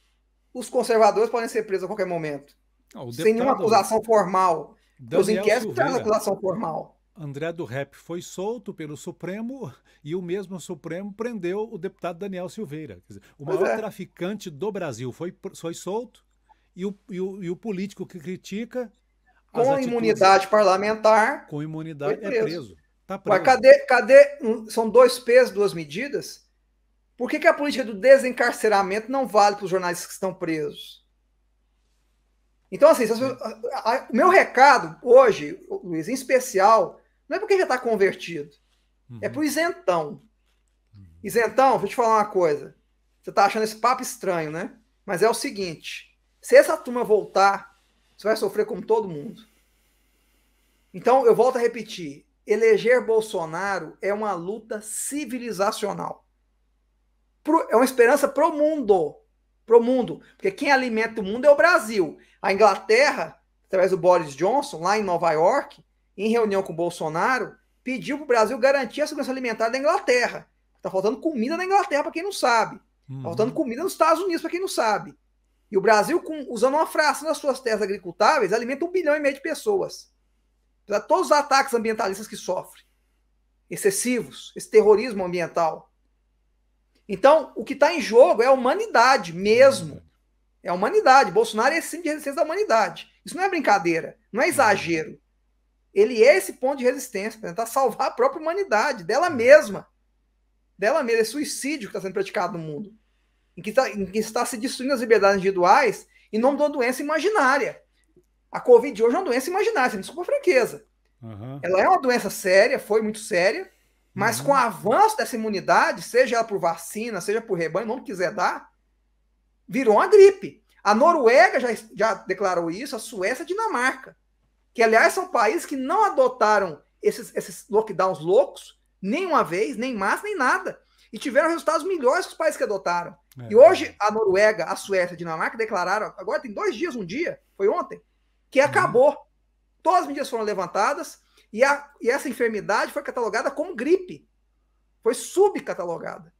os conservadores podem ser presos a qualquer momento, O sem nenhuma deputado acusação formal? Porque os Daniel inquéritos trazem Silveira, acusação formal. André do Rep foi solto pelo Supremo e o mesmo Supremo prendeu o deputado Daniel Silveira. Quer dizer, o Pois maior é. traficante do Brasil foi solto e o político que critica as Com atitudes imunidade parlamentar, com foi imunidade é preso. preso. Está Ué, preso. são dois pesos, duas medidas? Por que a política do desencarceramento não vale para os jornalistas que estão presos? Então, assim, É. o meu recado hoje, Luiz, em especial, não é porque já está convertido, é para Uhum, o isentão. Isentão, vou te falar uma coisa. Você está achando esse papo estranho, né? Mas é o seguinte: se essa turma voltar, você vai sofrer como todo mundo. Então, eu volto a repetir: eleger Bolsonaro é uma luta civilizacional. É uma esperança pro mundo. Pro mundo. Porque quem alimenta o mundo é o Brasil. A Inglaterra, através do Boris Johnson, lá em Nova York, em reunião com o Bolsonaro, pediu para o Brasil garantir a segurança alimentar da Inglaterra. Está faltando comida na Inglaterra, para quem não sabe. Está faltando comida nos Estados Unidos, para quem não sabe. E o Brasil, usando uma fração das suas terras agricultáveis, alimenta 1,5 bilhão de pessoas. Para todos os ataques ambientalistas que sofrem, excessivos, esse terrorismo ambiental. Então, o que está em jogo é a humanidade mesmo. É a humanidade. Bolsonaro é esse símbolo de resistência da humanidade. Isso não é brincadeira, não é exagero. Ele é esse ponto de resistência para tentar salvar a própria humanidade, dela mesma. Dela mesma. É suicídio que está sendo praticado no mundo. Em que está se destruindo as liberdades individuais em nome de uma doença imaginária. A Covid hoje é uma doença imaginária, desculpa a franqueza. Ela é uma doença séria, foi muito séria, mas com o avanço dessa imunidade, seja ela por vacina, seja por rebanho, não quiser dar, virou uma gripe. A Noruega já declarou isso, a Suécia, a Dinamarca, que aliás são países que não adotaram esses lockdowns loucos, nem uma vez, nem massa, nem nada, e tiveram resultados melhores que os países que adotaram. E hoje a Noruega, a Suécia e a Dinamarca declararam, agora tem 2 dias, um dia, foi ontem, que acabou. Todas as medidas foram levantadas e essa enfermidade foi catalogada como gripe. Foi subcatalogada.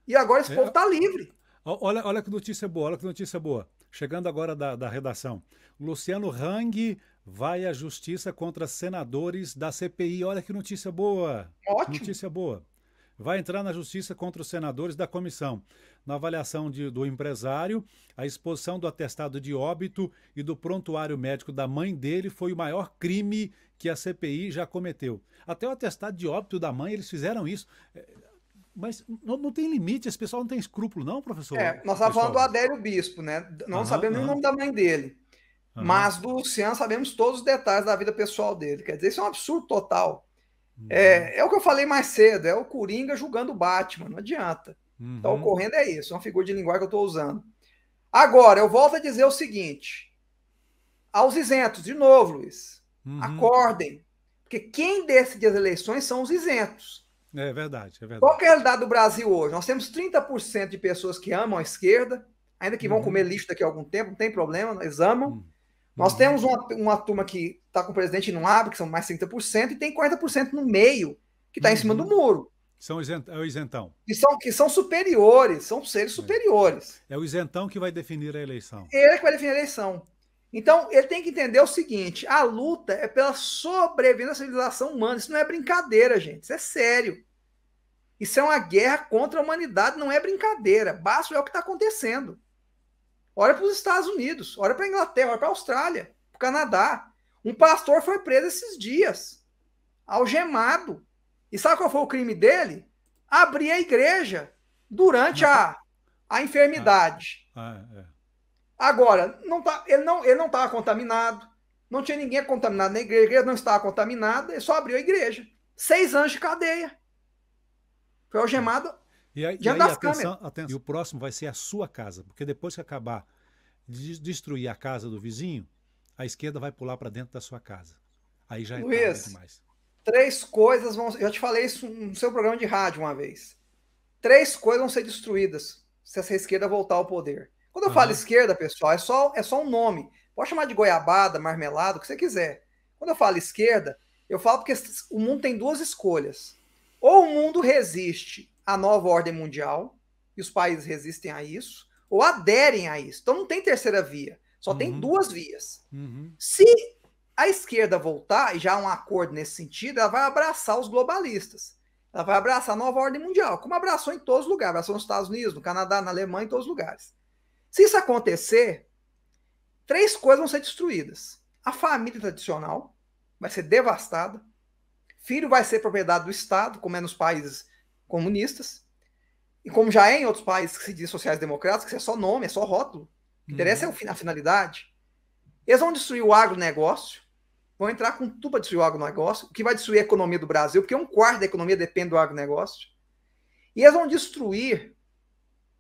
E agora esse povo está livre. Olha que notícia boa, olha que notícia boa. Chegando agora da redação. Luciano Hang vai à justiça contra senadores da CPI. Olha que notícia boa. Ótimo. Notícia boa. Vai entrar na justiça contra os senadores da comissão. Na avaliação do empresário, a exposição do atestado de óbito e do prontuário médico da mãe dele foi o maior crime que a CPI já cometeu. Até o atestado de óbito da mãe, eles fizeram isso. Mas não tem limite, esse pessoal não tem escrúpulo, não, professor? Nós estávamos falando do Adélio Bispo, né? Não sabemos nem o nome da mãe dele. Mas do Luciano sabemos todos os detalhes da vida pessoal dele. Quer dizer, isso é um absurdo total. É o que eu falei mais cedo, é o Coringa julgando o Batman, não adianta. Está ocorrendo é isso, é uma figura de linguagem que eu estou usando. Agora, eu volto a dizer o seguinte, aos isentos, de novo, Luiz, acordem, porque quem decide as eleições são os isentos. É verdade, é verdade. Qual que é a realidade do Brasil hoje? Nós temos 30% de pessoas que amam a esquerda, ainda que vão comer lixo daqui a algum tempo, não tem problema, nós amam. Nós temos uma turma que está com o presidente e não abre, que são mais 30%, e tem 40% no meio, que está em cima do muro. É o isentão. Que são superiores, são seres superiores. É o isentão que vai definir a eleição. Ele que vai definir a eleição. Então, ele tem que entender o seguinte, a luta é pela sobrevivência da civilização humana. Isso não é brincadeira, gente. Isso é sério. Isso é uma guerra contra a humanidade, não é brincadeira. Basta ver o que está acontecendo. Olha para os Estados Unidos, olha para a Inglaterra, olha para a Austrália, para o Canadá. Um pastor foi preso esses dias, algemado. E sabe qual foi o crime dele? Abrir a igreja durante a enfermidade. Agora, ele não estava contaminado, não tinha ninguém contaminado na igreja, a igreja não estava contaminada, ele só abriu a igreja. 6 anos de cadeia. Foi algemado. E aí atenção, e o próximo vai ser a sua casa, porque depois que acabar de destruir a casa do vizinho, a esquerda vai pular para dentro da sua casa. Aí já é tarde demais. 3 coisas vão... Eu te falei isso no seu programa de rádio uma vez. 3 coisas vão ser destruídas se essa esquerda voltar ao poder. Quando eu falo esquerda, pessoal, é só um nome. Pode chamar de goiabada, marmelada, o que você quiser. Quando eu falo esquerda, eu falo porque o mundo tem 2 escolhas. Ou o mundo resiste à nova ordem mundial, e os países resistem a isso, ou aderem a isso. Então não tem terceira via, só tem 2 vias. Se a esquerda voltar, e já há um acordo nesse sentido, ela vai abraçar os globalistas. Ela vai abraçar a nova ordem mundial, como abraçou em todos os lugares, abraçou nos Estados Unidos, no Canadá, na Alemanha, em todos os lugares. Se isso acontecer, 3 coisas vão ser destruídas. A família tradicional vai ser devastada, filho vai ser propriedade do Estado, como é nos países comunistas, e como já é em outros países que se diz sociais-democratas, que é só nome, é só rótulo. O que interessa é a finalidade. Eles vão destruir o agronegócio, vão entrar com tudo para destruir o agronegócio, o que vai destruir a economia do Brasil, porque 1/4 da economia depende do agronegócio. E eles vão destruir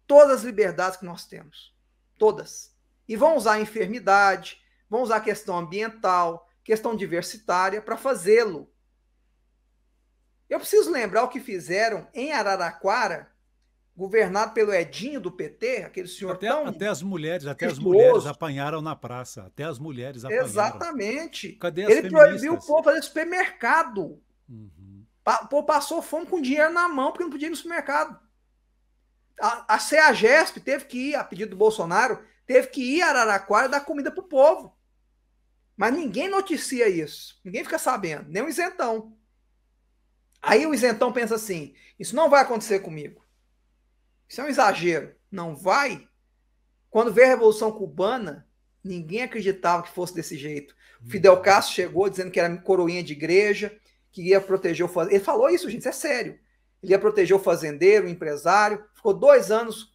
todas as liberdades que nós temos. Todas. E vão usar a enfermidade, vão usar a questão ambiental, questão diversitária para fazê-lo. Eu preciso lembrar o que fizeram em Araraquara, governado pelo Edinho do PT, aquele senhor até as mulheres apanharam na praça, até as mulheres apanharam. Exatamente. Cadê as Ele feministas? proibiu o povo fazer supermercado. O povo passou fome com dinheiro na mão porque não podia ir no supermercado. A CEAGESP teve que ir, a pedido do Bolsonaro, teve que ir a Araraquara dar comida para o povo. Mas ninguém noticia isso. Ninguém fica sabendo, nem o isentão. Aí o isentão pensa assim, isso não vai acontecer comigo. Isso é um exagero. Não vai? Quando veio a Revolução Cubana, ninguém acreditava que fosse desse jeito. O Fidel Castro chegou dizendo que era coroinha de igreja, que ia proteger o fazendeiro. Ele falou isso, gente, isso é sério. Ele ia proteger o fazendeiro, o empresário. Ficou 2 anos.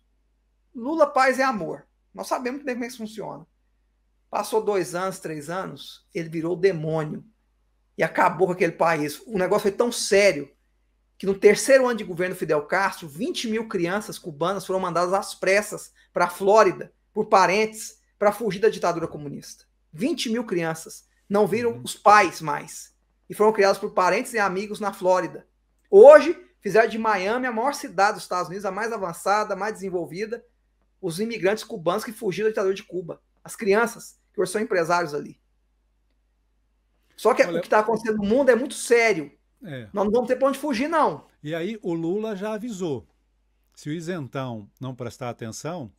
Lula, paz e amor. Nós sabemos muito bem como é que isso funciona. Passou 2 anos, 3 anos, ele virou demônio. E acabou com aquele país. O negócio foi tão sério que no 3º ano de governo do Fidel Castro, 20 mil crianças cubanas foram mandadas às pressas para a Flórida, por parentes, para fugir da ditadura comunista. 20 mil crianças não viram os pais mais. E foram criadas por parentes e amigos na Flórida. Hoje, fizeram de Miami a maior cidade dos Estados Unidos, a mais avançada, a mais desenvolvida, os imigrantes cubanos que fugiram da ditadura de Cuba. As crianças, que hoje são empresários ali. Só que o que está acontecendo no mundo é muito sério. Nós não vamos ter para onde fugir, não. E aí o Lula já avisou. Se o isentão não prestar atenção,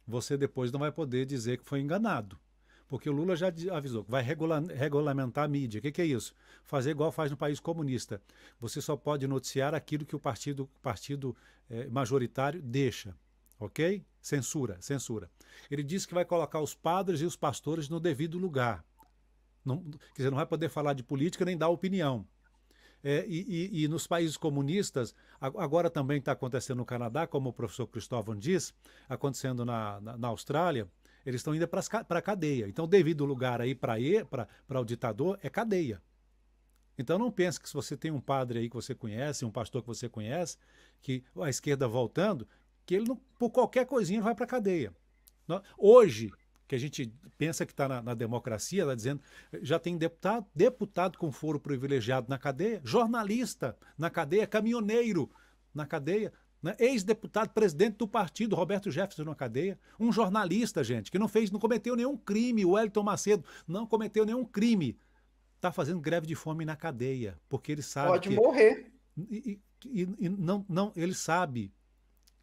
você depois não vai poder dizer que foi enganado. Porque o Lula já avisou que vai regulamentar a mídia. O que é isso? Fazer igual faz no país comunista. Você só pode noticiar aquilo que o partido majoritário deixa. Ok? Censura. Ele disse que vai colocar os padres e os pastores no devido lugar. Não, quer dizer, não vai poder falar de política nem dar opinião. E nos países comunistas, agora também está acontecendo no Canadá, como o professor Cristóvão diz, acontecendo na Austrália, eles estão indo para a cadeia. Então, o devido lugar aí para o ditador é cadeia. Então, não pense que se você tem um padre aí que você conhece, um pastor que você conhece, que a esquerda voltando, que ele, por qualquer coisinha, vai para a cadeia. Hoje, que a gente pensa que está na democracia, está dizendo, já tem deputado com foro privilegiado na cadeia, jornalista na cadeia, caminhoneiro na cadeia, né? Ex-deputado, presidente do partido, Roberto Jefferson na cadeia, um jornalista, gente, que não cometeu nenhum crime, o Wellington Macedo não cometeu nenhum crime, está fazendo greve de fome na cadeia, porque ele sabe Pode morrer.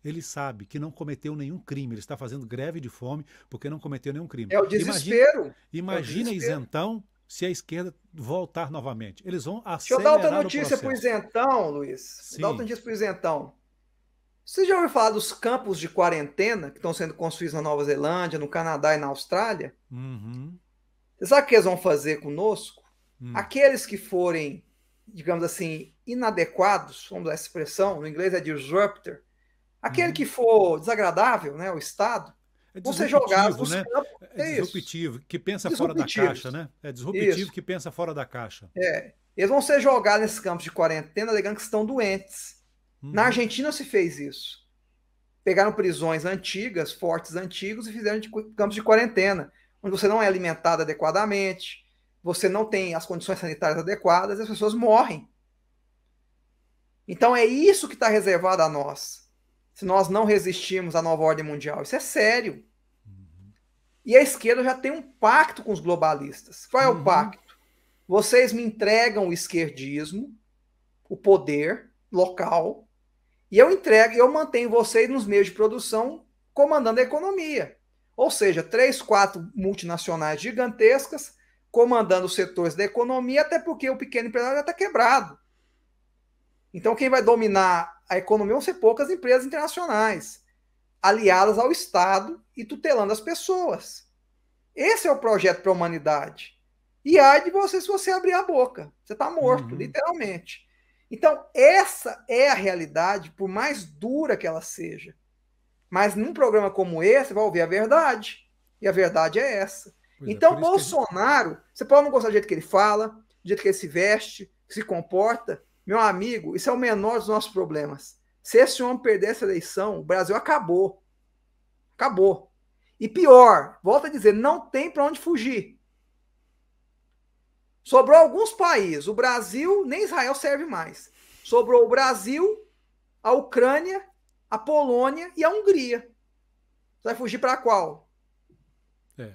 Ele sabe que não cometeu nenhum crime. Ele está fazendo greve de fome porque não cometeu nenhum crime. É o desespero. Imagina isentão se a esquerda voltar novamente. Eles vão acelerar. Deixa eu dar outra notícia para o isentão, Luiz. Dá outra notícia para o isentão. Você já ouviu falar dos campos de quarentena que estão sendo construídos na Nova Zelândia, no Canadá e na Austrália? Você sabe o que eles vão fazer conosco? Aqueles que forem, digamos assim, inadequados, vamos dar essa expressão, no inglês é disruptor, aquele que for desagradável, né, o Estado, vão ser jogados nos campos. Disruptivo, que pensa fora da caixa, né? É disruptivo que pensa fora da caixa. Eles vão ser jogados nesses campos de quarentena alegando que estão doentes. Na Argentina se fez isso. Pegaram prisões antigas, fortes antigos, e fizeram campos de quarentena, onde você não é alimentado adequadamente, você não tem as condições sanitárias adequadas, e as pessoas morrem. Então é isso que está reservado a nós. Se nós não resistirmos à nova ordem mundial. Isso é sério. E a esquerda já tem um pacto com os globalistas. Qual é o pacto? Vocês me entregam o esquerdismo, o poder local, e eu mantenho vocês nos meios de produção comandando a economia. Ou seja, 3, 4 multinacionais gigantescas comandando os setores da economia, até porque o pequeno empresário já está quebrado. Então, quem vai dominar a economia vão ser poucas empresas internacionais, aliadas ao Estado e tutelando as pessoas. Esse é o projeto para a humanidade. E ai de você se você abrir a boca. Você está morto, literalmente. Então, essa é a realidade, por mais dura que ela seja. Mas num programa como esse, você vai ouvir a verdade. E a verdade é essa. Então, Bolsonaro, você pode não gostar do jeito que ele fala, do jeito que ele se veste, se comporta. Meu amigo, isso é o menor dos nossos problemas. Se esse homem perder essa eleição, o Brasil acabou. Acabou. E pior, volto a dizer, não tem para onde fugir. Sobrou alguns países. O Brasil, nem Israel serve mais. Sobrou o Brasil, a Ucrânia, a Polônia e a Hungria. Você vai fugir para qual?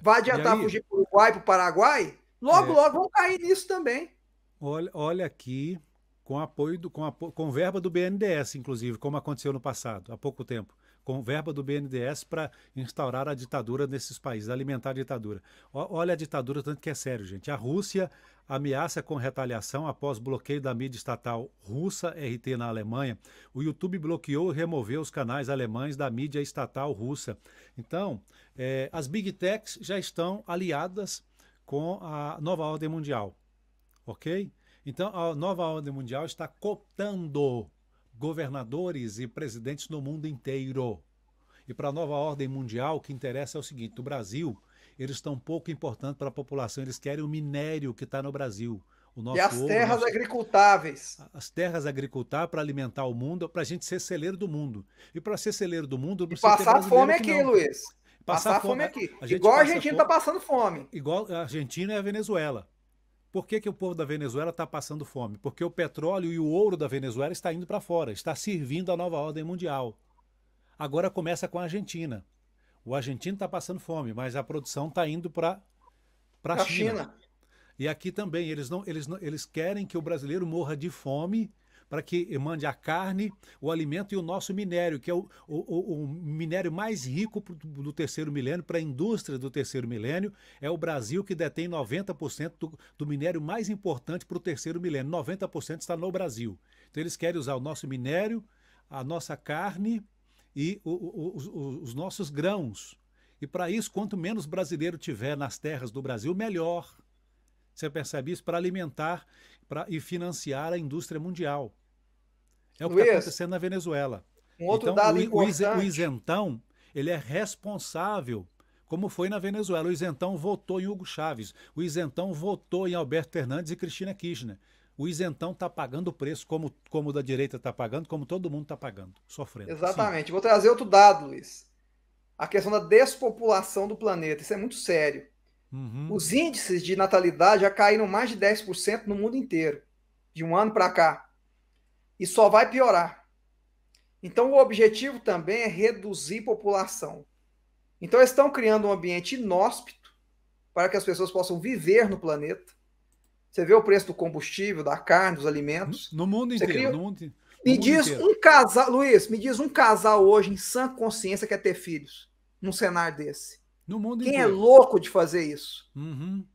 Vai adiantar fugir para o Uruguai, para o Paraguai? Logo vão cair nisso também. Olha aqui Com apoio com verba do BNDES, inclusive, como aconteceu no passado, há pouco tempo, com verba do BNDES para instaurar a ditadura nesses países, alimentar a ditadura. Olha a ditadura, tanto que é sério, gente. A Rússia ameaça com retaliação após bloqueio da mídia estatal russa, RT, na Alemanha. O YouTube bloqueou e removeu os canais alemães da mídia estatal russa. Então, as Big Techs já estão aliadas com a nova ordem mundial, ok? Então, a nova ordem mundial está cooptando governadores e presidentes no mundo inteiro. E para a nova ordem mundial, o que interessa é o seguinte: o Brasil, eles estão pouco importantes para a população, eles querem o minério que está no Brasil. O nosso E as ouro, terras agricultáveis. as terras agricultáveis para alimentar o mundo, para a gente ser celeiro do mundo. E para ser celeiro do mundo, não E precisa ter passar brasileiro fome que aqui, não. Luiz. Passar Passar fome fome aqui. a gente Igual a passa Argentina fome, está passando fome. igual a Argentina e a Venezuela. Por que o povo da Venezuela está passando fome? Porque o petróleo e o ouro da Venezuela está indo para fora, está servindo a nova ordem mundial. Agora começa com a Argentina. O argentino está passando fome, mas a produção está indo para a China. E aqui também, eles querem que o brasileiro morra de fome para que mande a carne, o alimento e o nosso minério, que é o minério mais rico do terceiro milênio, para a indústria do terceiro milênio. É o Brasil que detém 90% do minério mais importante para o terceiro milênio. 90% está no Brasil. Então eles querem usar o nosso minério, a nossa carne e os nossos grãos. E para isso, quanto menos brasileiro tiver nas terras do Brasil, melhor. Você percebe isso? Para alimentar e financiar a indústria mundial. É o que está acontecendo na Venezuela. Um outro então, dado importante. O isentão, ele é responsável, como foi na Venezuela. O isentão votou em Hugo Chávez. O isentão votou em Alberto Fernandes e Cristina Kirchner. O isentão está pagando o preço, como o da direita está pagando, como todo mundo está pagando, sofrendo. Exatamente. Sim. Vou trazer outro dado, Luiz. A questão da despopulação do planeta. Isso é muito sério. Uhum. Os índices de natalidade já caíram mais de 10% no mundo inteiro, de um ano para cá. E só vai piorar. Então, o objetivo também é reduzir população. Então, eles estão criando um ambiente inóspito para que as pessoas possam viver no planeta. Você vê o preço do combustível, da carne, dos alimentos. No mundo inteiro. Me diz um casal, Luiz, me diz um casal hoje em sã consciência que quer ter filhos num cenário desse. No mundo Quem inteiro. é louco de fazer isso? Uhum.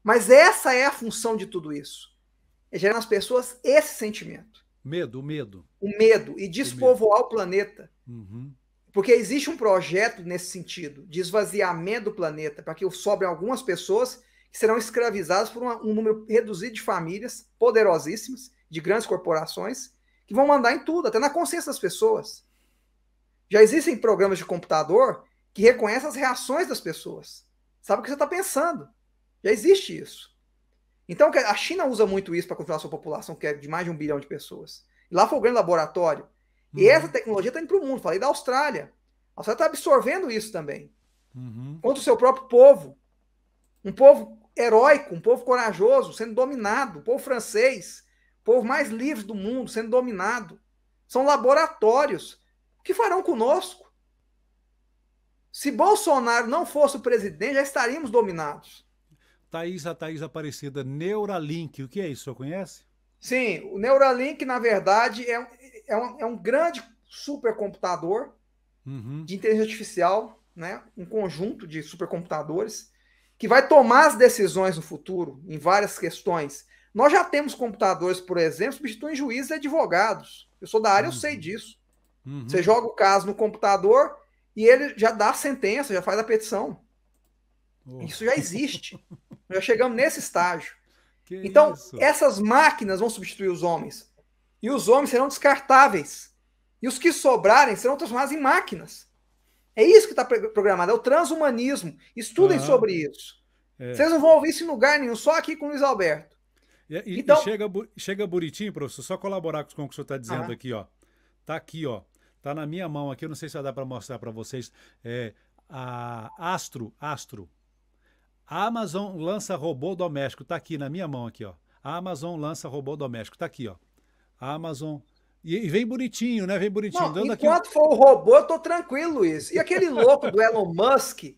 Mas essa é a função de tudo isso. É gerar nas pessoas esse sentimento. Medo. O medo. E despovoar o planeta. Uhum. Porque existe um projeto nesse sentido, de esvaziamento do planeta, para que sobrem algumas pessoas que serão escravizadas por um número reduzido de famílias poderosíssimas, de grandes corporações, que vão mandar em tudo, até na consciência das pessoas. Já existem programas de computador que reconhecem as reações das pessoas. Sabe o que você está pensando. Já existe isso. Então, a China usa muito isso para controlar a sua população, que é de mais de 1 bilhão de pessoas. E lá foi o grande laboratório. E essa tecnologia está indo para o mundo. Falei da Austrália. A Austrália está absorvendo isso também. Contra o seu próprio povo. Um povo heróico, um povo corajoso, sendo dominado. Um povo francês. O povo mais livre do mundo, sendo dominado. São laboratórios. O que farão conosco? Se Bolsonaro não fosse o presidente, já estaríamos dominados. A Thaís Aparecida, Neuralink, o que é isso? O senhor conhece? Sim, o Neuralink, na verdade, é um grande supercomputador de inteligência artificial, né? Um conjunto de supercomputadores que vai tomar as decisões no futuro em várias questões. Nós já temos computadores, por exemplo, que substituem juízes e advogados. Eu sou da área, eu sei disso. Você joga o caso no computador e ele já dá a sentença, já faz a petição. Isso já existe. Já chegamos nesse estágio. Então, essas máquinas vão substituir os homens. E os homens serão descartáveis. E os que sobrarem serão transformados em máquinas. É isso que está programado. É o transhumanismo. Estudem sobre isso. Vocês não vão ouvir isso em lugar nenhum, só aqui com o Luiz Alberto. Então, chega bonitinho, professor, só colaborar com o que o senhor está dizendo aqui, ó. Tá aqui, ó. Tá na minha mão aqui, eu não sei se vai dar para mostrar para vocês. A Astro. A Amazon lança robô doméstico. Tá aqui na minha mão aqui, ó. A Amazon lança robô doméstico. Tá aqui, ó. A Amazon. E vem bonitinho, né? Vem bonitinho. Não, enquanto for o robô, eu tô tranquilo, Luiz. E aquele louco do Elon Musk, que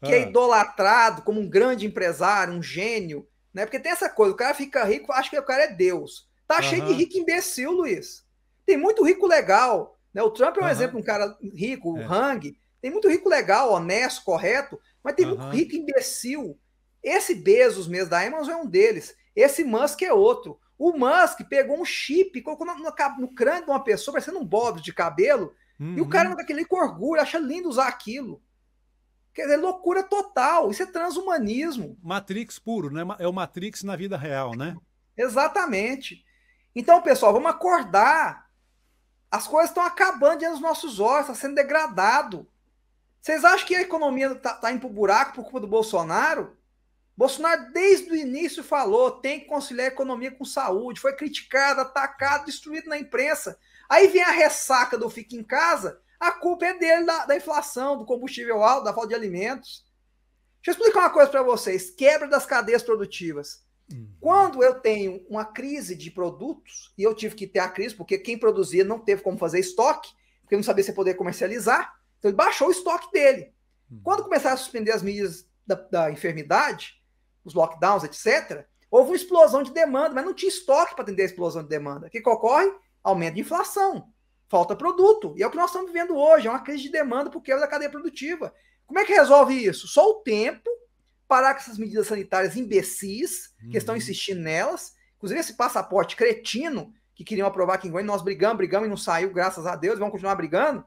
é idolatrado como um grande empresário, um gênio, né? Porque tem essa coisa, o cara fica rico, acha que o cara é Deus. Tá cheio de rico imbecil, Luiz. Tem muito rico legal, né? O Trump é um exemplo de um cara rico, o Hang. Tem muito rico legal, honesto, correto, mas tem muito rico imbecil. Esse Bezos mesmo da Amazon é um deles. Esse Musk é outro. O Musk pegou um chip, colocou no crânio de uma pessoa, parecendo um bob de cabelo, e o cara anda aquele com orgulho, acha lindo usar aquilo. Quer dizer, loucura total. Isso é transhumanismo. Matrix puro, né? É o Matrix na vida real, né? Exatamente. Então, pessoal, vamos acordar. As coisas estão acabando diante dos nossos olhos, está sendo degradado. Vocês acham que a economia está indo para o buraco por culpa do Bolsonaro? Bolsonaro, desde o início, falou: tem que conciliar a economia com saúde. Foi criticado, atacado, destruído na imprensa. Aí vem a ressaca do Fica em Casa, a culpa é dele, da inflação, do combustível alto, da falta de alimentos. Deixa eu explicar uma coisa para vocês: quebra das cadeias produtivas. Quando eu tenho uma crise de produtos, e eu tive que ter a crise, porque quem produzia não teve como fazer estoque, porque não sabia se poder comercializar, então ele baixou o estoque dele. Quando começaram a suspender as medidas da enfermidade, os lockdowns, etc., houve uma explosão de demanda, mas não tinha estoque para atender a explosão de demanda. O que ocorre? Aumento de inflação, falta produto, e é o que nós estamos vivendo hoje, é uma crise de demanda por quebra da cadeia produtiva. Como é que resolve isso? Só o tempo, parar com essas medidas sanitárias imbecis, que estão insistindo nelas, inclusive esse passaporte cretino, que queriam aprovar aqui em Goiânia, nós brigamos e não saiu, graças a Deus, vamos continuar brigando.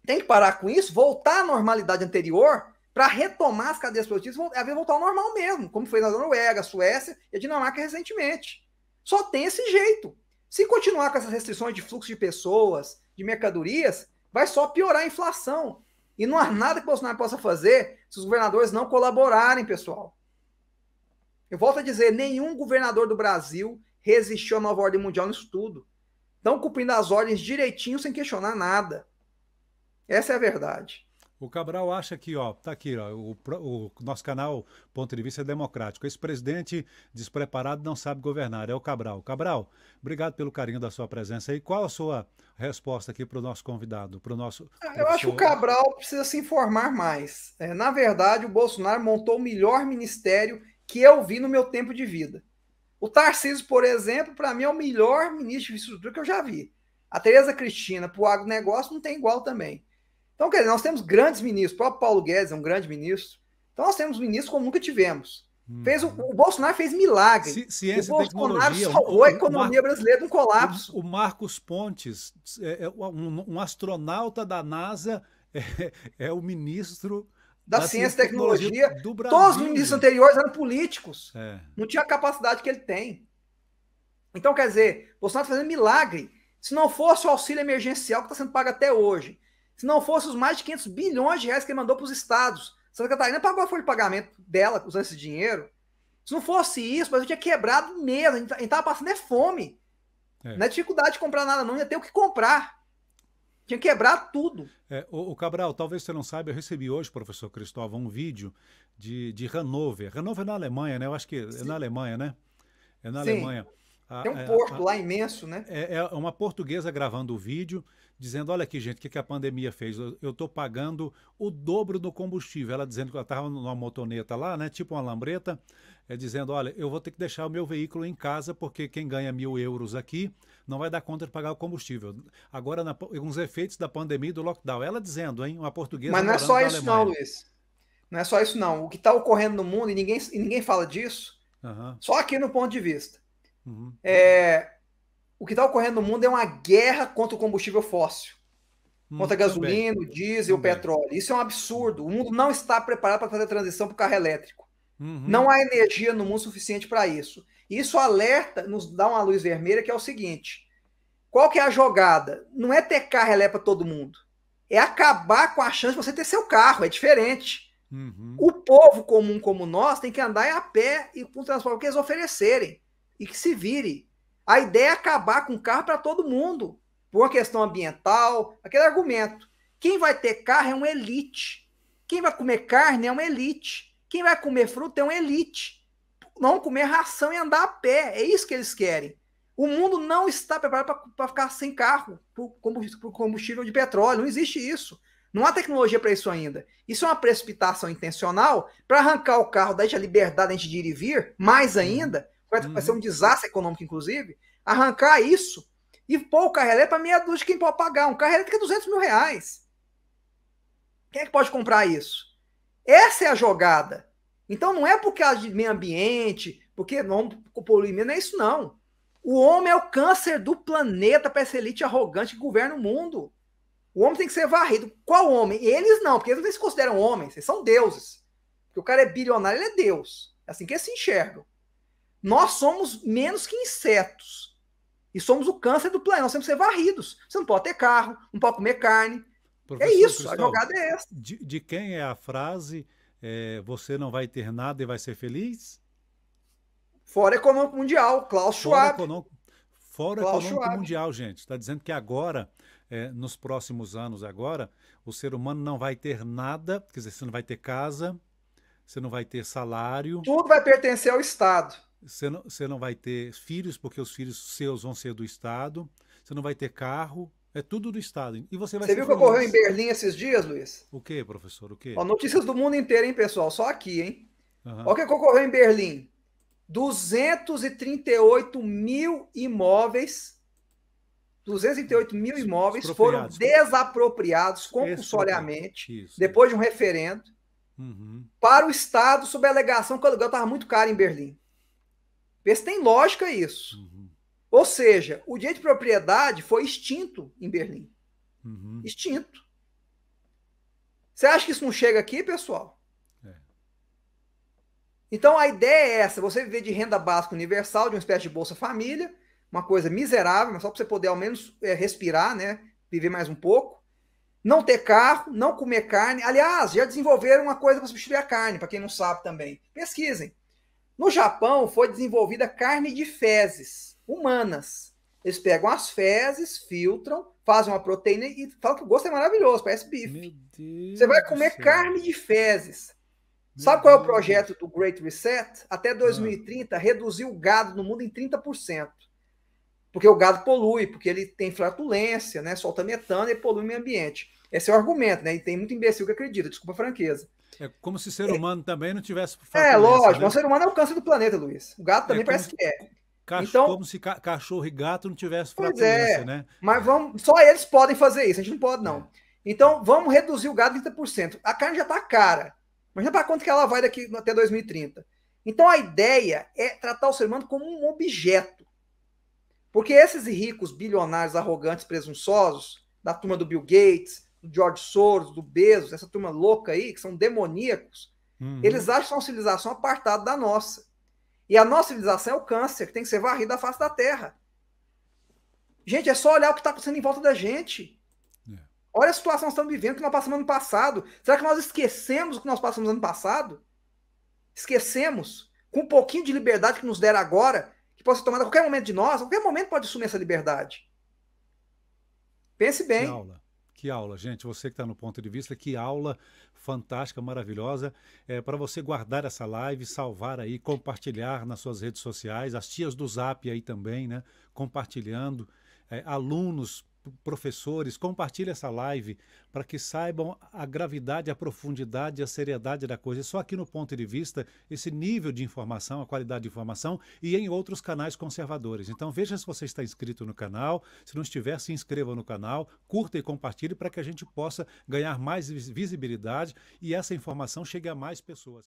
Tem que parar com isso, voltar à normalidade anterior, para retomar as cadeias produtivas, voltar ao normal mesmo, como foi na Noruega, a Suécia e a Dinamarca recentemente. Só tem esse jeito. Se continuar com essas restrições de fluxo de pessoas, de mercadorias, vai só piorar a inflação. E não há nada que o Bolsonaro possa fazer se os governadores não colaborarem, pessoal. Eu volto a dizer, nenhum governador do Brasil resistiu à nova ordem mundial nisso tudo. Estão cumprindo as ordens direitinho, sem questionar nada. Essa é a verdade. O Cabral acha que, tá aqui, o nosso canal Ponto de Vista Democrático. Esse presidente despreparado não sabe governar, é o Cabral. Cabral, obrigado pelo carinho da sua presença aí. Qual a sua resposta aqui para o nosso convidado, para o nosso Eu acho que o Cabral precisa se informar mais. Na verdade, o Bolsonaro montou o melhor ministério que eu vi no meu tempo de vida. O Tarcísio, por exemplo, para mim é o melhor ministro de infraestrutura que eu já vi. A Tereza Cristina, para o agronegócio, não tem igual também. Então, quer dizer, nós temos grandes ministros. O próprio Paulo Guedes é um grande ministro. Então, nós temos ministros como nunca tivemos. O Bolsonaro fez milagre. Ciência o e tecnologia. Bolsonaro salvou a economia brasileira de um colapso. O Marcos Pontes, um astronauta da NASA, é o ministro da Ciência e Tecnologia do Brasil. Todos os ministros anteriores eram políticos. Não tinha a capacidade que ele tem. Então, quer dizer, o Bolsonaro está fazendo milagre. Se não fosse o auxílio emergencial que está sendo pago até hoje, se não fosse os mais de 500 bilhões de reais que ele mandou para os estados, Santa Catarina pagou a folha de pagamento dela usando esse dinheiro. Se não fosse isso, mas eu tinha quebrado mesmo. A gente estava passando fome. Não é dificuldade de comprar nada, não. Ia ter o que comprar. Tinha que quebrar tudo. O Cabral, talvez você não saiba, eu recebi hoje, professor Cristóvão, um vídeo de Hannover. Hannover é na Alemanha, né? Eu acho que é na Alemanha, né? É na Alemanha. Tem um porto lá imenso, né? É uma portuguesa gravando o vídeo, dizendo, olha aqui, gente, o que a pandemia fez? Eu estou pagando o dobro do combustível. Ela dizendo que ela estava numa motoneta lá, né? Tipo uma lambreta, dizendo, olha, eu vou ter que deixar o meu veículo em casa, porque quem ganha 1.000 euros aqui não vai dar conta de pagar o combustível. Agora, uns efeitos da pandemia e do lockdown. Ela dizendo, hein? Uma portuguesa. Mas não é só isso não, Luiz. Não é só isso não. O que está ocorrendo no mundo, e ninguém fala disso, só aqui no ponto de vista. O que está ocorrendo no mundo é uma guerra contra o combustível fóssil. Contra a gasolina, o diesel, o petróleo. Isso é um absurdo. O mundo não está preparado para fazer a transição para o carro elétrico. Não há energia no mundo suficiente para isso. Isso alerta, nos dá uma luz vermelha, que é o seguinte. Qual que é a jogada? Não é ter carro elétrico para todo mundo. É acabar com a chance de você ter seu carro. É diferente. O povo comum como nós tem que andar a pé e com o transporte que eles oferecerem. E que se vire. A ideia é acabar com o carro para todo mundo. Por uma questão ambiental, aquele argumento. Quem vai ter carro é uma elite. Quem vai comer carne é uma elite. Quem vai comer fruta é uma elite. Não comer ração e andar a pé. É isso que eles querem. O mundo não está preparado para ficar sem carro por combustível de petróleo. Não existe isso. Não há tecnologia para isso ainda. Isso é uma precipitação intencional para arrancar o carro, deixar a liberdade de a gente ir e vir, mais ainda, vai ser um desastre econômico, inclusive, arrancar isso e pôr o carro elétrico para meia dúzia de quem pode pagar. Um carro elétrico é 200 mil reais. Quem é que pode comprar isso? Essa é a jogada. Então não é por causa de meio ambiente, porque não poluir menos, não é isso não. O homem é o câncer do planeta para essa elite arrogante que governa o mundo. O homem tem que ser varrido. Qual homem? Eles não, porque eles não se consideram homens, eles são deuses. Porque o cara é bilionário, ele é Deus. É assim que eles se enxergam. Nós somos menos que insetos. E somos o câncer do planeta. Nós temos que ser varridos. Você não pode ter carro, não pode comer carne. Professor É isso, Cristóvão, a jogada é essa. de quem é a frase você não vai ter nada e vai ser feliz? Fórum Econômico Mundial, Klaus Schwab. Fórum Econômico Mundial, gente. Está dizendo que agora, nos próximos anos agora, o ser humano não vai ter nada, quer dizer, você não vai ter casa, você não vai ter salário. Tudo vai pertencer ao Estado. Você não vai ter filhos, porque os filhos seus vão ser do Estado. Você não vai ter carro. É tudo do Estado. E você vai ser Você viu o que ocorreu em Berlim esses dias, Luiz? O quê, professor? O quê? Ó, notícias do mundo inteiro, hein, pessoal? Só aqui, hein? Uhum. Olha o que ocorreu em Berlim. 238 mil imóveis. 238 mil imóveis foram desapropriados compulsoriamente, depois de um referendo, para o Estado, sob a alegação que o aluguel estava muito caro em Berlim. Vê se tem lógica isso. Ou seja, o direito de propriedade foi extinto em Berlim. Extinto. Você acha que isso não chega aqui, pessoal? Então a ideia é essa, você viver de renda básica universal, de uma espécie de Bolsa Família, uma coisa miserável, mas só para você poder ao menos respirar, né? Viver mais um pouco. Não ter carro, não comer carne. Aliás, já desenvolveram uma coisa para substituir a carne, para quem não sabe também. Pesquisem. No Japão foi desenvolvida carne de fezes humanas. Eles pegam as fezes, filtram, fazem uma proteína e falam que o gosto é maravilhoso, parece bife. Você vai comer carne de fezes. Sabe qual é o projeto do Great Reset? Até 2030, reduzir o gado no mundo em 30%. Porque o gado polui, porque ele tem flatulência, né? Solta metano e polui o meio ambiente. Esse é o argumento, né? E tem muito imbecil que acredita, desculpa a franqueza. É como se o ser humano também não tivesse flatulência. Lógico, né? O ser humano é o câncer do planeta, Luiz. O gato também parece que é. Então, como se cachorro e gato não tivessem flatulência, né? Mas só eles podem fazer isso, a gente não pode, não. Então, vamos reduzir o gado em 30%. A carne já está cara. Imagina para quanto que ela vai daqui até 2030. Então, a ideia é tratar o ser humano como um objeto. Porque esses ricos, bilionários, arrogantes, presunçosos, da turma do Bill Gates, do George Soros, do Bezos, essa turma louca aí, que são demoníacos, eles acham que é uma civilização apartada da nossa. E a nossa civilização é o câncer, que tem que ser varrido da face da Terra. Gente, é só olhar o que está acontecendo em volta da gente. Olha a situação que nós estamos vivendo, que nós passamos ano passado. Será que nós esquecemos o que nós passamos ano passado? Esquecemos? Com um pouquinho de liberdade que nos deram agora, que pode ser tomada a qualquer momento de nós, a qualquer momento pode assumir essa liberdade. Pense bem. Que aula, gente. Você que está no Ponto de Vista, que aula fantástica, maravilhosa. Para você guardar essa live, salvar aí, compartilhar nas suas redes sociais, as tias do Zap aí também, né? Compartilhando, alunos, professores, compartilhe essa live para que saibam a gravidade, a profundidade, a seriedade da coisa. Só aqui no Ponto de Vista, esse nível de informação, a qualidade de informação e em outros canais conservadores. Então veja se você está inscrito no canal, se não estiver, se inscreva no canal, curta e compartilhe para que a gente possa ganhar mais visibilidade e essa informação chegue a mais pessoas.